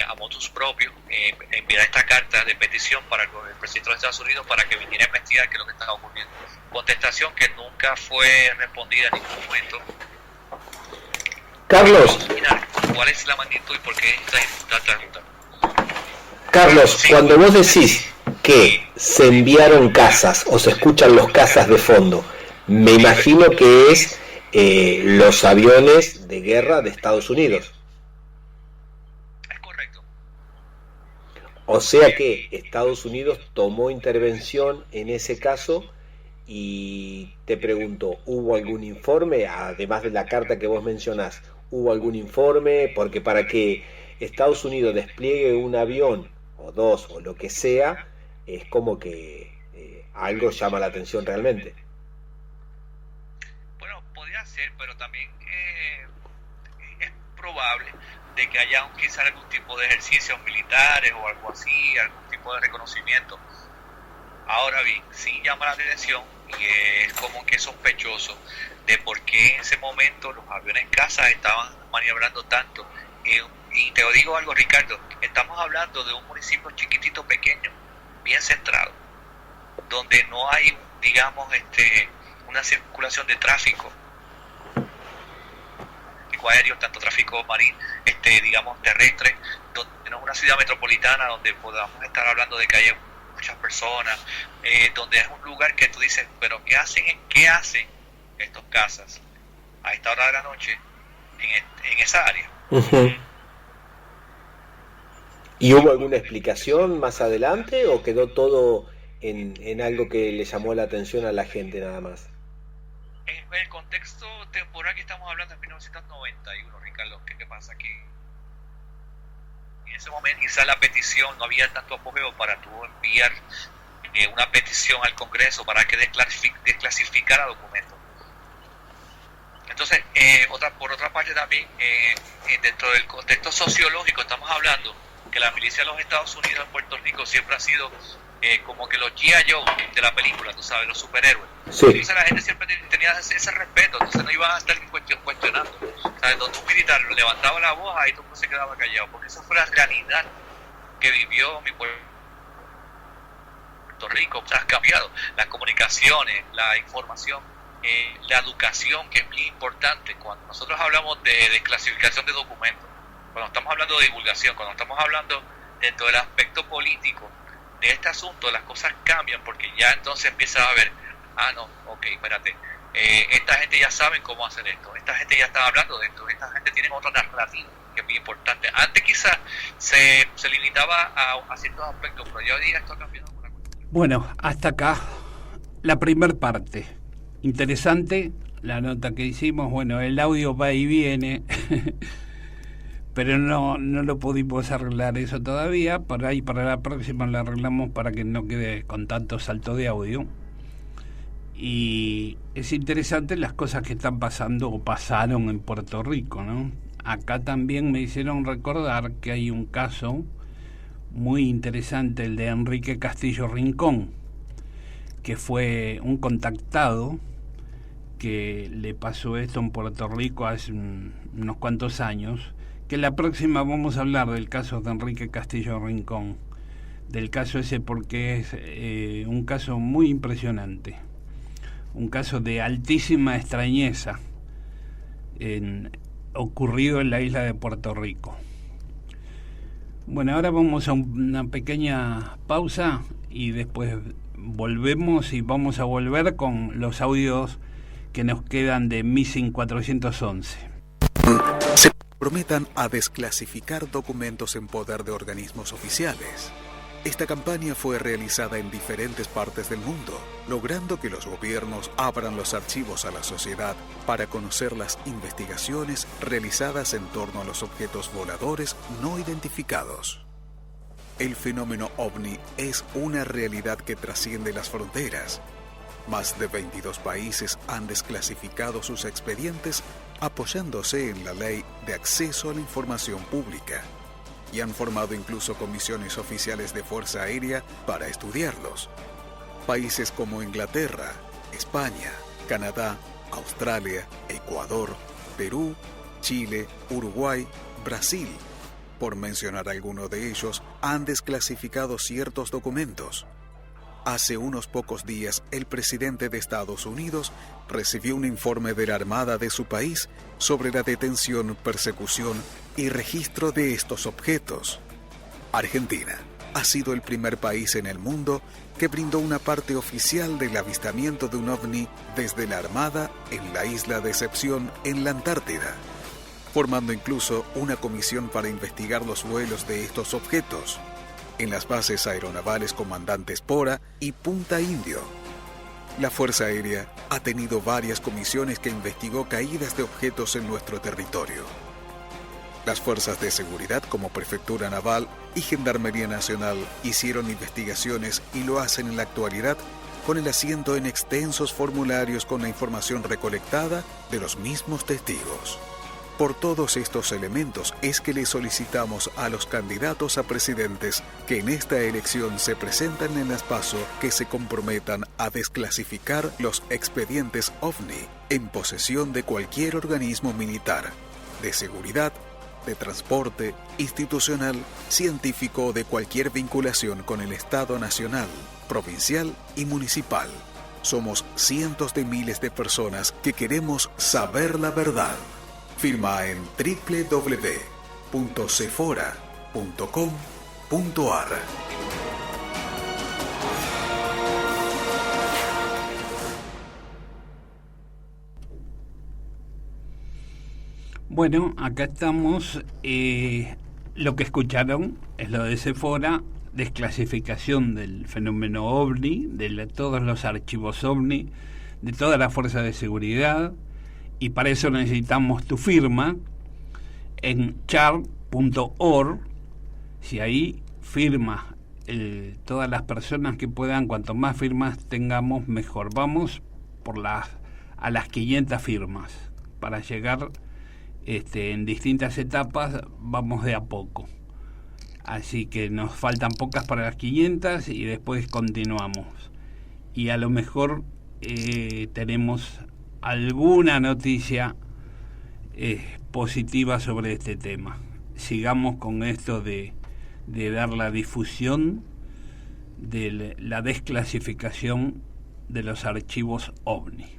a motus propio enviar esta carta de petición para el presidente de los Estados Unidos para que viniera a investigar qué es lo que estaba ocurriendo. Contestación que nunca fue respondida en ningún momento. Carlos, ¿cuál es la magnitud y por qué esta pregunta? Carlos, sí, cuando vos decís que se enviaron casas o se escuchan los casas de fondo, me imagino que es los aviones de guerra de Estados Unidos. Es correcto. O sea que Estados Unidos tomó intervención en ese caso, y te pregunto, ¿hubo algún informe, además de la carta que vos mencionás? ¿Hubo algún informe? Porque para que Estados Unidos despliegue un avión o dos o lo que sea, es como que algo llama la atención realmente. Bueno, podría ser, pero también es probable de que haya quizá algún tipo de ejercicios militares o algo así, algún tipo de reconocimiento. Ahora bien, sí llama la atención y es como que sospechoso de por qué en ese momento los aviones cazas estaban maniobrando tanto. Y te digo algo, Ricardo, estamos hablando de un municipio chiquitito, pequeño, bien centrado, donde no hay, digamos, una circulación de tráfico aéreo, tanto tráfico marino, digamos, terrestre, donde no es una ciudad metropolitana donde podamos estar hablando de que hay muchas personas, donde es un lugar que tú dices, pero ¿qué hacen estos cazas a esta hora de la noche en esa área? Uh-huh. ¿Y hubo alguna explicación más adelante o quedó todo en algo que le llamó la atención a la gente nada más? En el contexto temporal que estamos hablando en 1991, Ricardo, ¿qué pasa? Que en ese momento quizá la petición, no había tanto apogeo para tú enviar una petición al Congreso para que desclasificara documentos. Entonces, por otra parte también, dentro del contexto sociológico estamos hablando que la milicia de los Estados Unidos en Puerto Rico siempre ha sido como que los G.I. Joe de la película, tú sabes, los superhéroes. Sí. Entonces la gente siempre tenía ese respeto, entonces no iban a estar cuestionando. ¿Sabes? Donde un militar levantaba la voz, ahí todo el mundo se quedaba callado, porque esa fue la realidad que vivió mi Puerto Rico. Ha cambiado las comunicaciones, la información, la educación, que es bien importante. Cuando nosotros hablamos de desclasificación de documentos, cuando estamos hablando de divulgación, cuando estamos hablando dentro del aspecto político de este asunto, las cosas cambian, porque ya entonces empieza a ver, espérate, esta gente ya sabe cómo hacer esto, esta gente ya está hablando de esto, esta gente tiene otra narrativa que es muy importante. Antes quizás se limitaba a ciertos aspectos, pero ya hoy día esto ha cambiado. Bueno, hasta acá la primer parte. Interesante la nota que hicimos. Bueno, el audio va y viene, pero no lo pudimos arreglar eso todavía. Por ahí para la próxima lo arreglamos para que no quede con tanto salto de audio. Y es interesante las cosas que están pasando o pasaron en Puerto Rico, ¿no? Acá también me hicieron recordar que hay un caso muy interesante, el de Enrique Castillo Rincón, que fue un contactado que le pasó esto en Puerto Rico hace unos cuantos años, que la próxima vamos a hablar del caso de Enrique Castillo Rincón, del caso ese, porque es un caso muy impresionante, un caso de altísima extrañeza ocurrido en la isla de Puerto Rico. Bueno, ahora vamos a una pequeña pausa y después volvemos, y vamos a volver con los audios que nos quedan de Missing 411. Se comprometan a desclasificar documentos en poder de organismos oficiales. Esta campaña fue realizada en diferentes partes del mundo, logrando que los gobiernos abran los archivos a la sociedad para conocer las investigaciones realizadas en torno a los objetos voladores no identificados. El fenómeno OVNI es una realidad que trasciende las fronteras. Más de 22 países han desclasificado sus expedientes apoyándose en la Ley de Acceso a la Información Pública, y han formado incluso comisiones oficiales de Fuerza Aérea para estudiarlos. Países como Inglaterra, España, Canadá, Australia, Ecuador, Perú, Chile, Uruguay, Brasil, por mencionar alguno de ellos, han desclasificado ciertos documentos. Hace unos pocos días, el presidente de Estados Unidos recibió un informe de la Armada de su país sobre la detención, persecución y registro de estos objetos. Argentina ha sido el primer país en el mundo que brindó una parte oficial del avistamiento de un ovni desde la Armada en la isla de Excepción en la Antártida, formando incluso una comisión para investigar los vuelos de estos objetos en las bases aeronavales Comandante Pora y Punta Indio. La Fuerza Aérea ha tenido varias comisiones que investigó caídas de objetos en nuestro territorio. Las fuerzas de seguridad como Prefectura Naval y Gendarmería Nacional hicieron investigaciones y lo hacen en la actualidad con el asiento en extensos formularios con la información recolectada de los mismos testigos. Por todos estos elementos es que le solicitamos a los candidatos a presidentes que en esta elección se presentan en las PASO que se comprometan a desclasificar los expedientes OVNI en posesión de cualquier organismo militar, de seguridad, de transporte, institucional, científico o de cualquier vinculación con el Estado nacional, provincial y municipal. Somos cientos de miles de personas que queremos saber la verdad. Firma en www.cefora.com.ar. Bueno, acá estamos. Lo que escucharon es lo de Cefora, desclasificación del fenómeno OVNI, de todos los archivos OVNI, de toda la fuerza de seguridad. Y para eso necesitamos tu firma en char.org. Si ahí firmas todas las personas que puedan, cuanto más firmas tengamos, mejor. Vamos a las 500 firmas. Para llegar en distintas etapas, vamos de a poco. Así que nos faltan pocas para las 500 y después continuamos. Y a lo mejor tenemos alguna noticia positiva sobre este tema. Sigamos con esto de dar la difusión de la desclasificación de los archivos OVNI.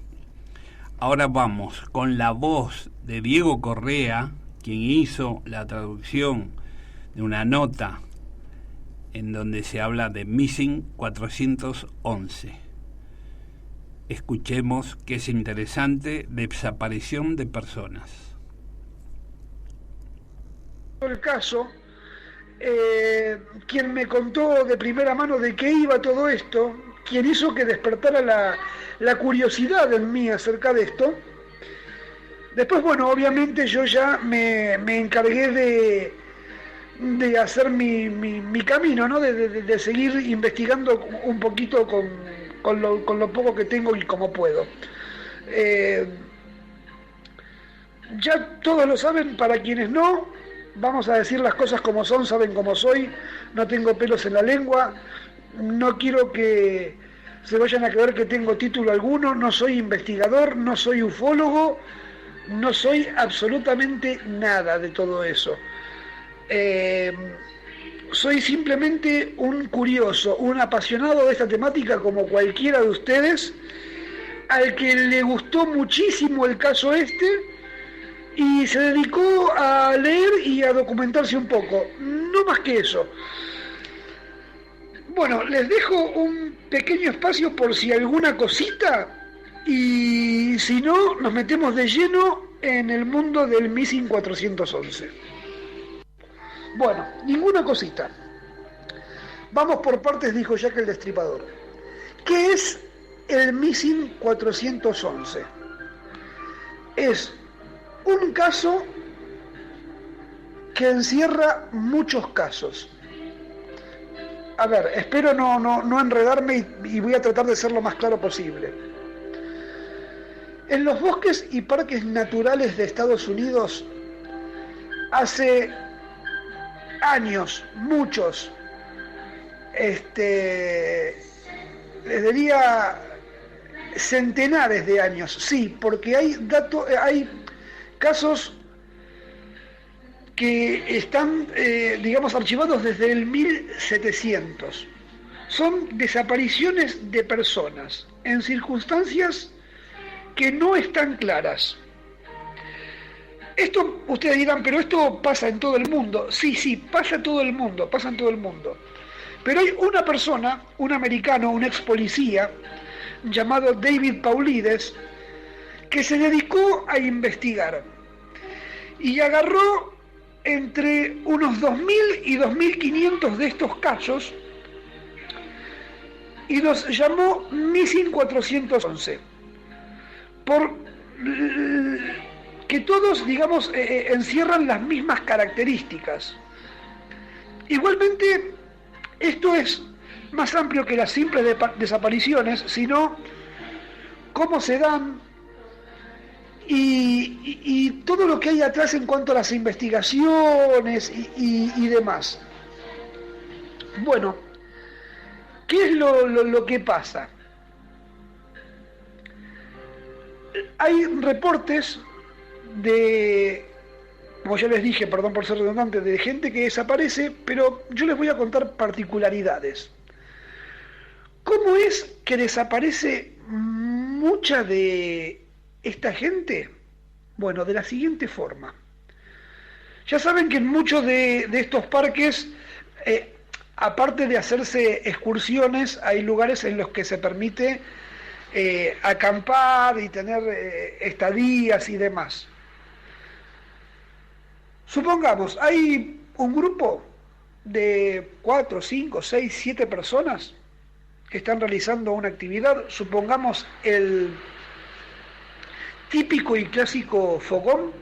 Ahora vamos con la voz de Diego Correa, quien hizo la traducción de una nota en donde se habla de Missing 411. Escuchemos que es interesante, desaparición de personas. El caso, quien me contó de primera mano de qué iba todo esto, quien hizo que despertara la curiosidad en mí acerca de esto. Después, bueno, obviamente yo ya me encargué de hacer mi camino, ¿no? De seguir investigando un poquito con lo poco que tengo y como puedo. Ya todos lo saben, para quienes no, vamos a decir las cosas como son, saben cómo soy, no tengo pelos en la lengua, no quiero que se vayan a creer que tengo título alguno, no soy investigador, no soy ufólogo, no soy absolutamente nada de todo eso. Soy simplemente un curioso, un apasionado de esta temática como cualquiera de ustedes, al que le gustó muchísimo el caso este y se dedicó a leer y a documentarse un poco, no más que eso. Bueno, les dejo un pequeño espacio por si alguna cosita, y si no, nos metemos de lleno en el mundo del Missing 411. Bueno, ninguna cosita. Vamos por partes, dijo Jack el Destripador. ¿Qué es el Missing 411? Es un caso que encierra muchos casos. A ver, espero no enredarme y voy a tratar de ser lo más claro posible. En los bosques y parques naturales de Estados Unidos, hace años, muchos, les diría centenares de años, sí, porque hay casos que están, archivados desde el 1700. Son desapariciones de personas en circunstancias que no están claras. Esto, ustedes dirán, pero esto pasa en todo el mundo. Sí, pasa en todo el mundo, Pero hay una persona, un americano, un ex policía, llamado David Paulides, que se dedicó a investigar y agarró entre unos 2.000 y 2.500 de estos casos y los llamó Missing 411, por que todos, encierran las mismas características. Igualmente, esto es más amplio que las simples desapariciones, sino cómo se dan y todo lo que hay atrás en cuanto a las investigaciones y demás. Bueno, ¿qué es lo que pasa? Hay reportes de, como ya les dije, perdón por ser redundante, de gente que desaparece, pero yo les voy a contar particularidades. ¿Cómo es que desaparece mucha de esta gente? Bueno, de la siguiente forma. Ya saben que en muchos de estos parques, aparte de hacerse excursiones, hay lugares en los que se permite acampar y tener estadías y demás. Supongamos, hay un grupo de 4, 5, 6, 7 personas que están realizando una actividad, supongamos el típico y clásico fogón,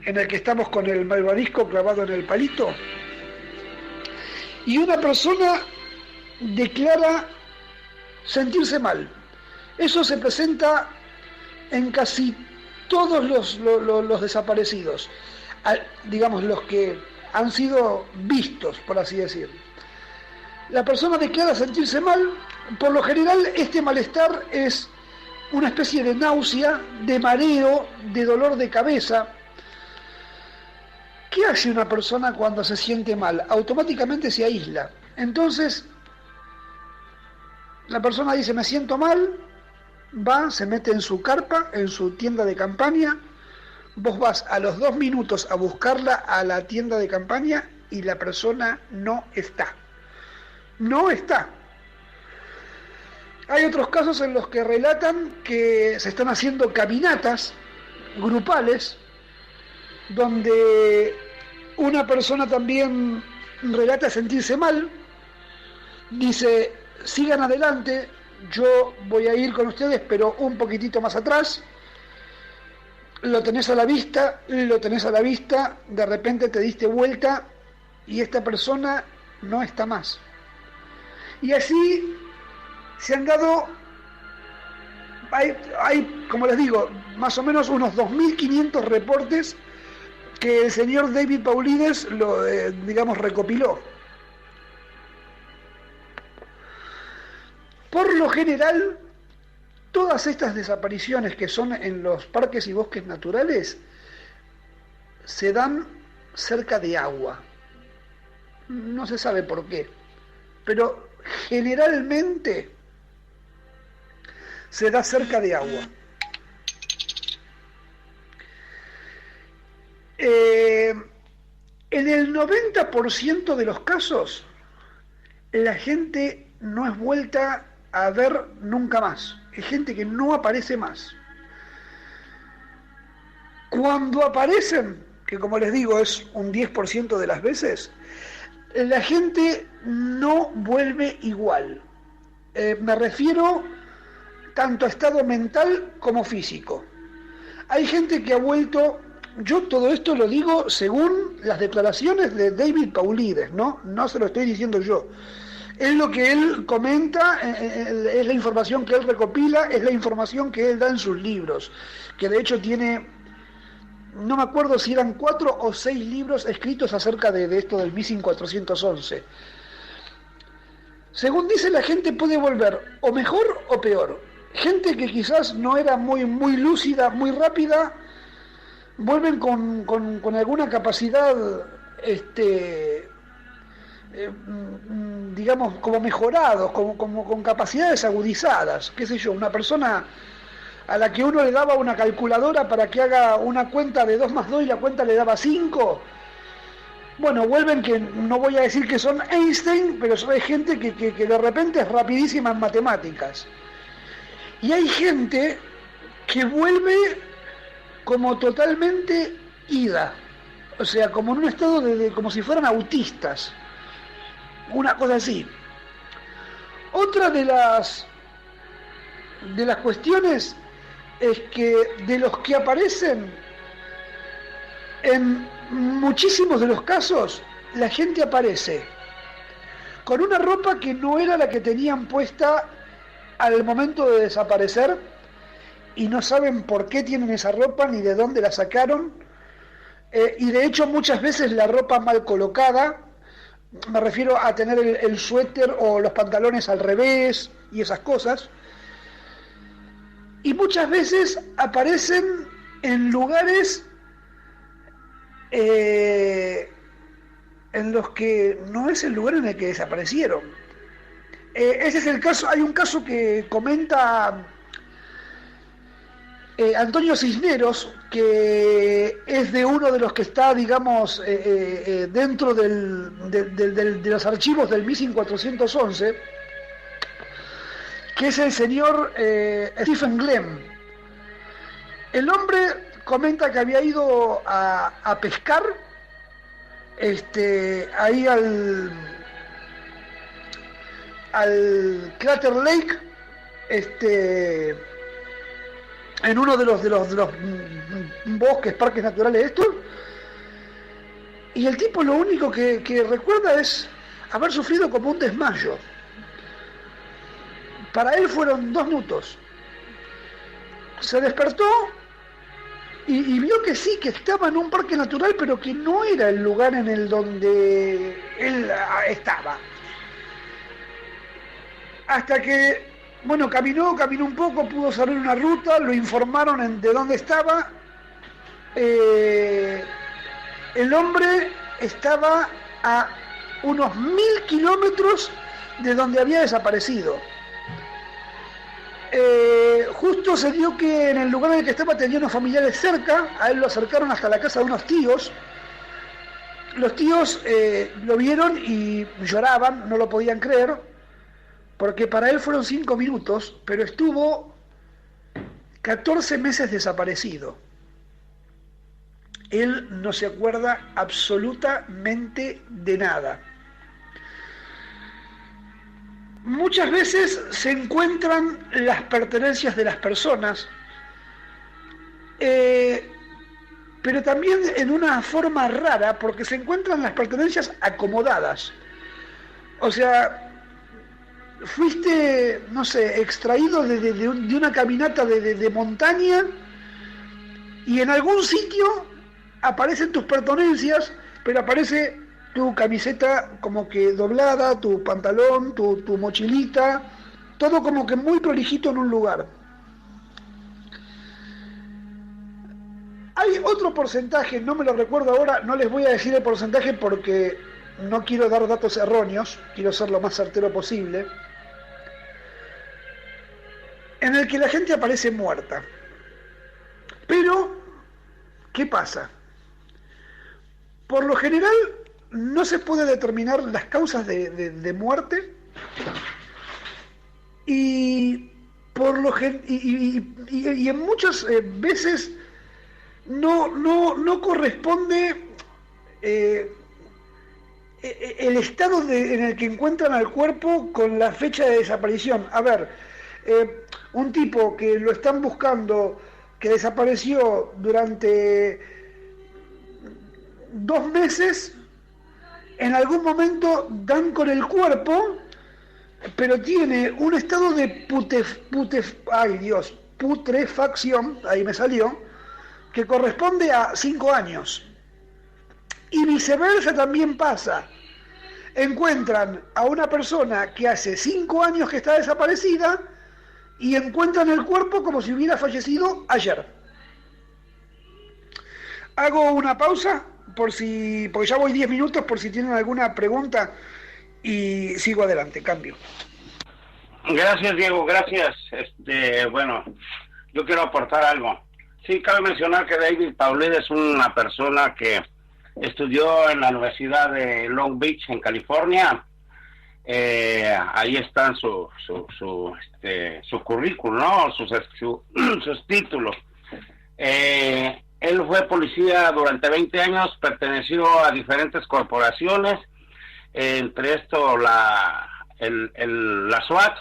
en el que estamos con el malvavisco clavado en el palito, y una persona declara sentirse mal. Eso se presenta en casi todos los desaparecidos, digamos los que han sido vistos, por así decir. La persona declara sentirse mal. Por lo general este malestar es una especie de náusea, de mareo, de dolor de cabeza. ¿Qué hace una persona cuando se siente mal? Automáticamente se aísla. Entonces la persona dice: me siento mal, va, se mete en su carpa, en su tienda de campaña. Vos vas a los 2 minutos a buscarla a la tienda de campaña y la persona no está. No está. Hay otros casos en los que relatan que se están haciendo caminatas grupales, donde una persona también relata sentirse mal, dice: sigan adelante, yo voy a ir con ustedes, pero un poquitito más atrás. Lo tenés a la vista, de repente te diste vuelta y esta persona no está más. Y así se han dado, hay, como les digo, más o menos unos 2.500 reportes que el señor David Paulides recopiló. Por lo general, todas estas desapariciones que son en los parques y bosques naturales se dan cerca de agua. No se sabe por qué, pero generalmente se da cerca de agua. En el 90% de los casos, la gente no es vuelta a ver nunca más. Es gente que no aparece más. Cuando aparecen, que como les digo es un 10% de las veces, la gente no vuelve igual. Me refiero tanto a estado mental como físico. Hay gente que ha vuelto, yo todo esto lo digo según las declaraciones de David Paulides, no se lo estoy diciendo yo. Es lo que él comenta, es la información que él recopila, es la información que él da en sus libros, que de hecho tiene, no me acuerdo si eran 4 o 6 libros escritos acerca de esto del Missing 411. Según dice, la gente puede volver o mejor o peor. Gente que quizás no era muy lúcida, muy rápida, vuelven con alguna capacidad, digamos, como mejorados, con capacidades agudizadas. Qué sé yo, una persona a la que uno le daba una calculadora para que haga una cuenta de 2 más 2 y la cuenta le daba 5, bueno, vuelven, que no voy a decir que son Einstein, pero hay gente que de repente es rapidísima en matemáticas. Y hay gente que vuelve como totalmente ida, o sea, como en un estado como si fueran autistas, una cosa así. Otra de las cuestiones es que de los que aparecen, en muchísimos de los casos, la gente aparece con una ropa que no era la que tenían puesta al momento de desaparecer, y no saben por qué tienen esa ropa ni de dónde la sacaron, y de hecho muchas veces la ropa mal colocada, me refiero a tener el suéter o los pantalones al revés y esas cosas, y muchas veces aparecen en lugares en los que no es el lugar en el que desaparecieron. Ese es el caso. Hay un caso que comenta Antonio Cisneros, que es de uno de los que está, digamos, dentro de los archivos del MISIN 411, que es el señor Stephen Glenn. El hombre comenta que había ido a pescar ahí al Crater Lake, en uno de los bosques, parques naturales estos, y el tipo lo único que recuerda es haber sufrido como un desmayo. Para él fueron 2 minutos. Se despertó y vio que sí, que estaba en un parque natural, pero que no era el lugar en el donde él estaba. Hasta que, bueno, caminó un poco, pudo salir una ruta, lo informaron de dónde estaba. El hombre estaba a unos 1000 kilómetros de donde había desaparecido. Justo se dio que en el lugar en el que estaba tenía unos familiares cerca, a él lo acercaron hasta la casa de unos tíos. Los tíos lo vieron y lloraban, no lo podían creer, porque para él fueron 5 minutos, pero estuvo 14 meses desaparecido. Él no se acuerda absolutamente de nada. Muchas veces se encuentran las pertenencias de las personas, pero también en una forma rara, porque se encuentran las pertenencias acomodadas. O sea, fuiste, no sé, extraído de una caminata de montaña, y en algún sitio aparecen tus pertenencias, pero aparece tu camiseta como que doblada, tu pantalón, tu mochilita, todo como que muy prolijito en un lugar. Hay otro porcentaje, no me lo recuerdo ahora, no les voy a decir el porcentaje porque no quiero dar datos erróneos, quiero ser lo más certero posible, en el que la gente aparece muerta. Pero, ¿qué pasa? Por lo general, no se puede determinar las causas de muerte, y en muchas veces no corresponde el estado en el que encuentran al cuerpo con la fecha de desaparición. A ver, un tipo que lo están buscando, que desapareció durante 2 meses, en algún momento dan con el cuerpo, pero tiene un estado de putrefacción, ahí me salió, que corresponde a 5 años. Y viceversa también pasa. Encuentran a una persona que hace 5 años que está desaparecida y encuentran el cuerpo como si hubiera fallecido ayer. Hago una pausa porque ya voy 10 minutos, por si tienen alguna pregunta, y sigo adelante, cambio. Gracias, Diego, gracias. Bueno, yo quiero aportar algo. Sí, cabe mencionar que David Paulet es una persona que estudió en la Universidad de Long Beach, en California. Ahí están su currículum, ¿no? Sus títulos. Él fue policía durante 20 años, perteneció a diferentes corporaciones, entre esto la SWAT,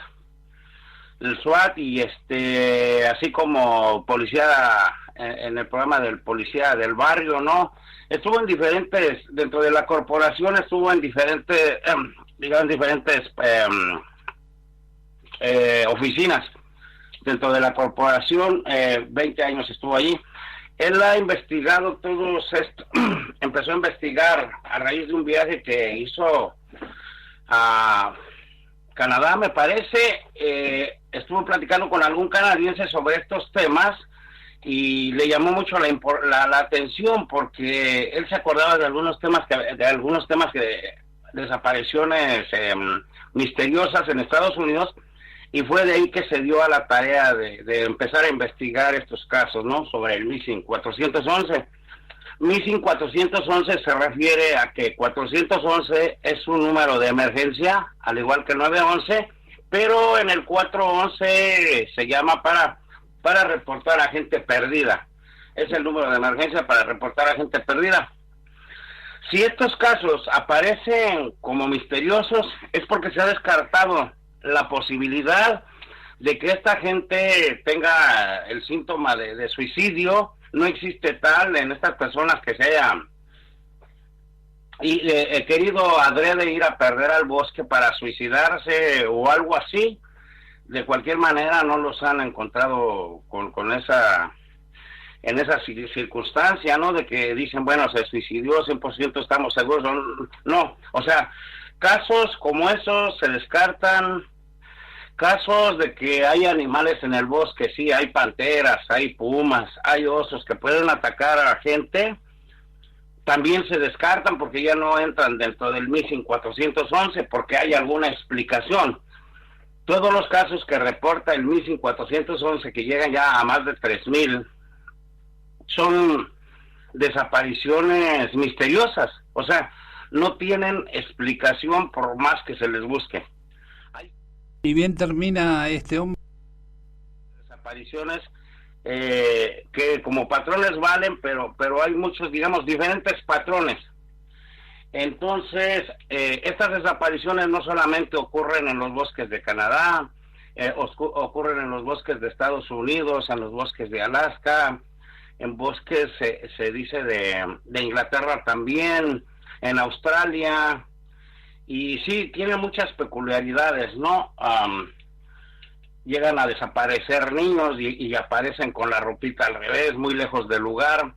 el SWAT, y así como policía en el programa del policía del barrio, ¿no? Estuvo en diferentes, dentro de la corporación estuvo en diferentes digamos, diferentes oficinas dentro de la corporación. 20 años estuvo allí. Él ha investigado todos estos, empezó a investigar a raíz de un viaje que hizo a Canadá, me parece. Estuvo platicando con algún canadiense sobre estos temas y le llamó mucho la atención, porque él se acordaba de algunos temas que desapariciones misteriosas en Estados Unidos, y fue de ahí que se dio a la tarea de empezar a investigar estos casos, ¿no? Sobre el Missing 411. Missing 411 se refiere a que 411 es un número de emergencia, al igual que el 911, pero en el 411 se llama para reportar a gente perdida. Es el número de emergencia para reportar a gente perdida. Si estos casos aparecen como misteriosos, es porque se ha descartado la posibilidad de que esta gente tenga el síntoma de suicidio. No existe tal en estas personas que se hayan querido adrede ir a perder al bosque para suicidarse o algo así. De cualquier manera no los han encontrado con esa circunstancia, ¿no? De que dicen, bueno, se suicidió, 100% estamos seguros. No, o sea, casos como esos se descartan. Casos de que hay animales en el bosque, sí, hay panteras, hay pumas, hay osos que pueden atacar a la gente, también se descartan porque ya no entran dentro del Missing 411 porque hay alguna explicación. Todos los casos que reporta el Missing 411, que llegan ya a más de 3,000, son desapariciones misteriosas, o sea, no tienen explicación por más que se les busque. Y bien termina este hombre. Desapariciones que como patrones valen, pero hay muchos, digamos, diferentes patrones. Entonces, estas desapariciones no solamente ocurren en los bosques de Canadá, ocurren en los bosques de Estados Unidos, en los bosques de Alaska, en bosques, se dice, de Inglaterra también, en Australia. Y sí, tiene muchas peculiaridades, ¿no? Llegan a desaparecer niños y aparecen con la ropita al revés, muy lejos del lugar.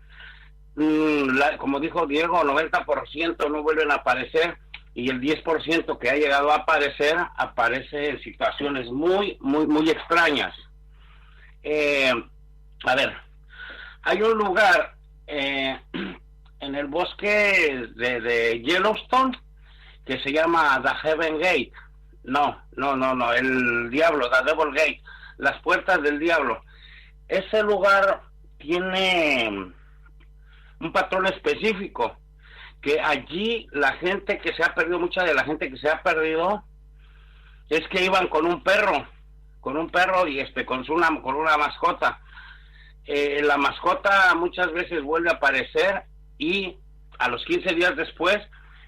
Como dijo Diego, 90% no vuelven a aparecer, y el 10% que ha llegado a aparecer, aparece en situaciones muy, muy, muy extrañas. A ver, hay un lugar en el bosque de Yellowstone que se llama The Heaven Gate. No, el diablo, The Devil Gate, las puertas del diablo. Ese lugar tiene un patrón específico, que allí la gente que se ha perdido, mucha de la gente que se ha perdido, es que iban con un perro y con una mascota. La mascota muchas veces vuelve a aparecer y a los 15 días después,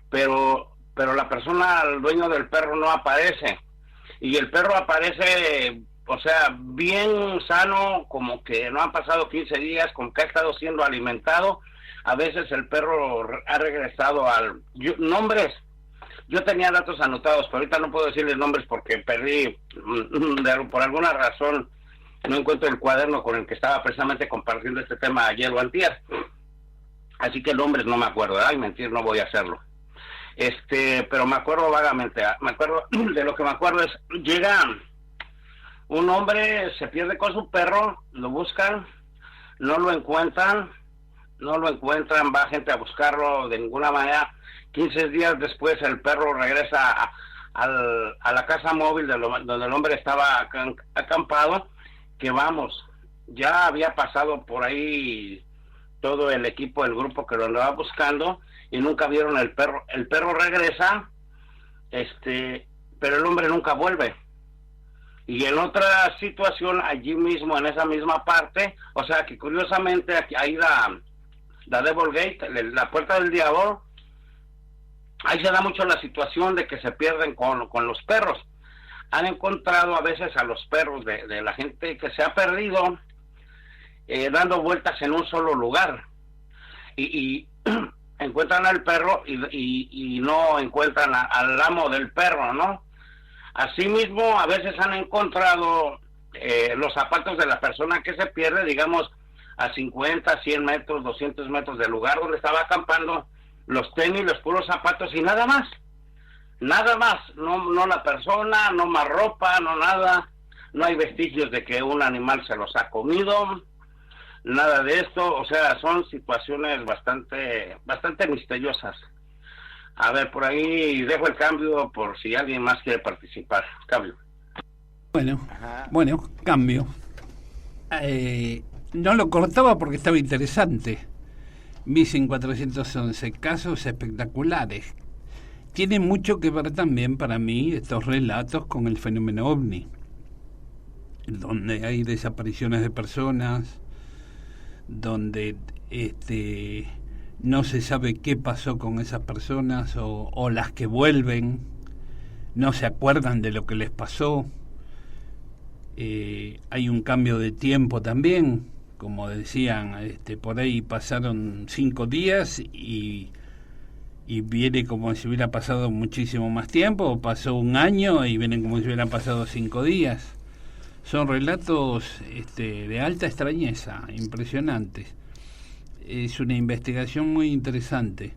pero la persona, el dueño del perro, no aparece, y el perro aparece, o sea, bien sano, como que no han pasado 15 días, como que ha estado siendo alimentado. A veces el perro ha regresado nombres. Yo tenía datos anotados, pero ahorita no puedo decirles nombres porque perdí, por alguna razón, no encuentro el cuaderno con el que estaba precisamente compartiendo este tema ayer o antier. Así que nombres no me acuerdo, ay, mentir, no voy a hacerlo. Pero me acuerdo vagamente, de lo que me acuerdo es, llega un hombre, se pierde con su perro, lo buscan, no lo encuentran, va gente a buscarlo de ninguna manera. 15 días después el perro regresa a la casa móvil donde el hombre estaba acampado, que vamos, ya había pasado por ahí todo el equipo, el grupo que lo andaba buscando, y nunca vieron el perro. El perro regresa, pero el hombre nunca vuelve. Y en otra situación, allí mismo, en esa misma parte, o sea que curiosamente ahí la Devil Gate, la puerta del diablo, ahí se da mucho la situación de que se pierden con los perros. Han encontrado a veces a los perros de la gente que se ha perdido dando vueltas en un solo lugar. Y encuentran al perro y no encuentran al amo del perro, ¿no? Asimismo, a veces han encontrado los zapatos de la persona que se pierde, digamos, a 50, 100 metros, 200 metros del lugar donde estaba acampando, los tenis, los puros zapatos y nada más, no la persona, no más ropa, no nada, no hay vestigios de que un animal se los ha comido, nada de esto, o sea, son situaciones bastante misteriosas. A ver, por ahí dejo el cambio por si alguien más quiere participar. Cambio. Bueno, cambio. No lo cortaba porque estaba interesante. Missing 411, casos espectaculares. Tiene mucho que ver también para mí estos relatos con el fenómeno ovni, donde hay desapariciones de personas, donde no se sabe qué pasó con esas personas o las que vuelven no se acuerdan de lo que les pasó. Hay un cambio de tiempo también, como decían, por ahí pasaron 5 días y viene como si hubiera pasado muchísimo más tiempo, o pasó un año y vienen como si hubieran pasado 5 días. Son relatos de alta extrañeza, impresionantes. Es una investigación muy interesante.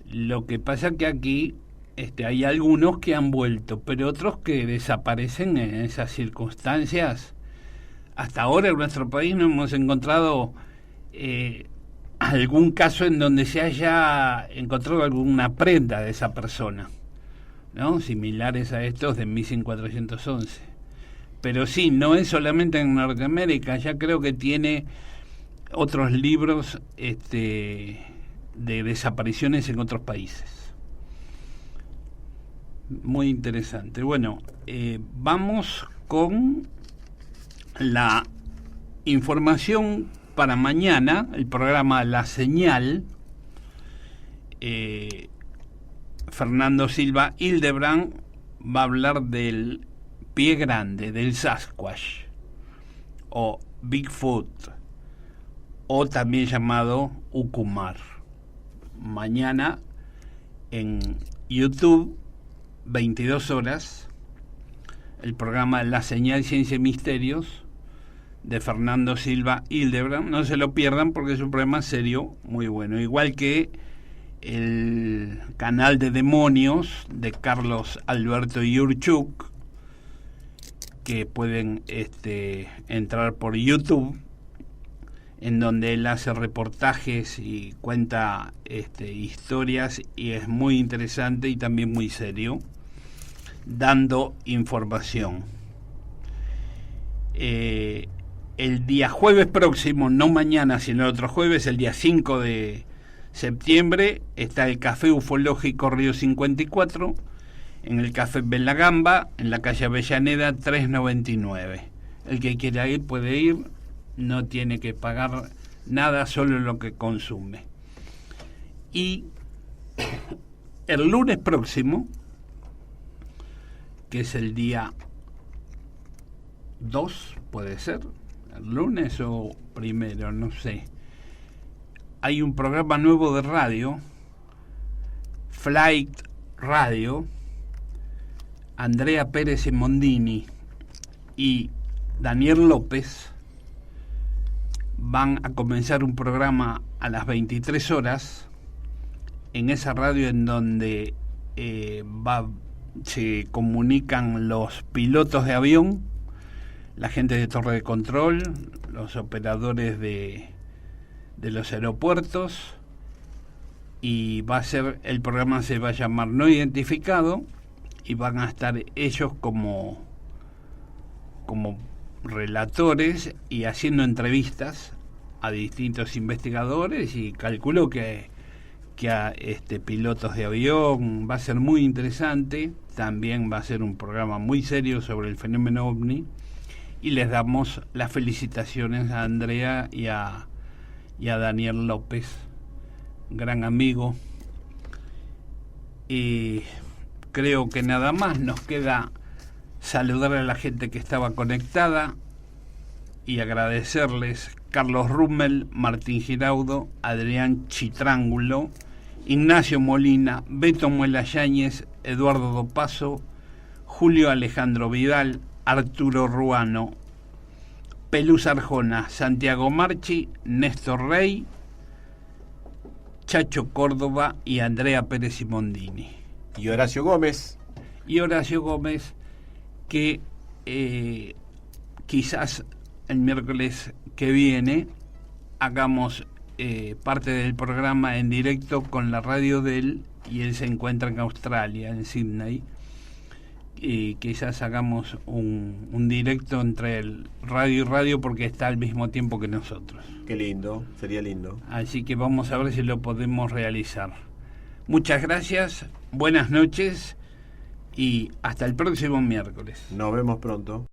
Lo que pasa que aquí hay algunos que han vuelto, pero otros que desaparecen en esas circunstancias. Hasta ahora en nuestro país no hemos encontrado algún caso en donde se haya encontrado alguna prenda de esa persona, ¿no? Similares a estos de Missing 411. Pero sí, no es solamente en Norteamérica, ya creo que tiene otros libros de desapariciones en otros países. Muy interesante. Bueno, vamos con la información para mañana, el programa La Señal. Fernando Silva Hildebrand va a hablar del pie grande, del Sasquatch o Bigfoot, o también llamado Ucumar. Mañana en YouTube, 22 horas, el programa La Señal, Ciencia y Misterios de Fernando Silva Hildebrand. No se lo pierdan porque es un programa serio, muy bueno. Igual que el canal de demonios de Carlos Alberto Yurchuk, que pueden entrar por YouTube, en donde él hace reportajes y cuenta historias, y es muy interesante y también muy serio, dando información. El día jueves próximo, no mañana, sino el otro jueves, el día 5 de septiembre, está el Café Ufológico Río 54, en el Café Belagamba, en la calle Avellaneda 399. El que quiera ir puede ir, no tiene que pagar nada, solo lo que consume. Y el lunes próximo, que es el día 2, puede ser, el lunes o primero, no sé, hay un programa nuevo de radio, Flight Radio. Andrea Pérez Mondini y Daniel López van a comenzar un programa a las 23 horas en esa radio, en donde se comunican los pilotos de avión, la gente de torre de control, los operadores de los aeropuertos, y el programa se va a llamar No Identificado, y van a estar ellos como relatores y haciendo entrevistas a distintos investigadores, y calculo que a pilotos de avión. Va a ser muy interesante. También va a ser un programa muy serio sobre el fenómeno ovni, y les damos las felicitaciones a Andrea y a Daniel López, gran amigo. Y creo que nada más nos queda saludar a la gente que estaba conectada y agradecerles: Carlos Rummel, Martín Giraudo, Adrián Chitrángulo, Ignacio Molina, Beto Muela Yáñez, Eduardo Dopazo, Julio Alejandro Vidal, Arturo Ruano, Pelús Arjona, Santiago Marchi, Néstor Rey, Chacho Córdoba y Andrea Pérez Simondini. Y Horacio Gómez. Que quizás el miércoles que viene hagamos parte del programa en directo con la radio de él, y él se encuentra en Australia, en Sydney, y quizás hagamos un directo entre el radio y radio, porque está al mismo tiempo que nosotros. Qué lindo, sería lindo. Así que vamos a ver si lo podemos realizar. Muchas gracias, buenas noches y hasta el próximo miércoles. Nos vemos pronto.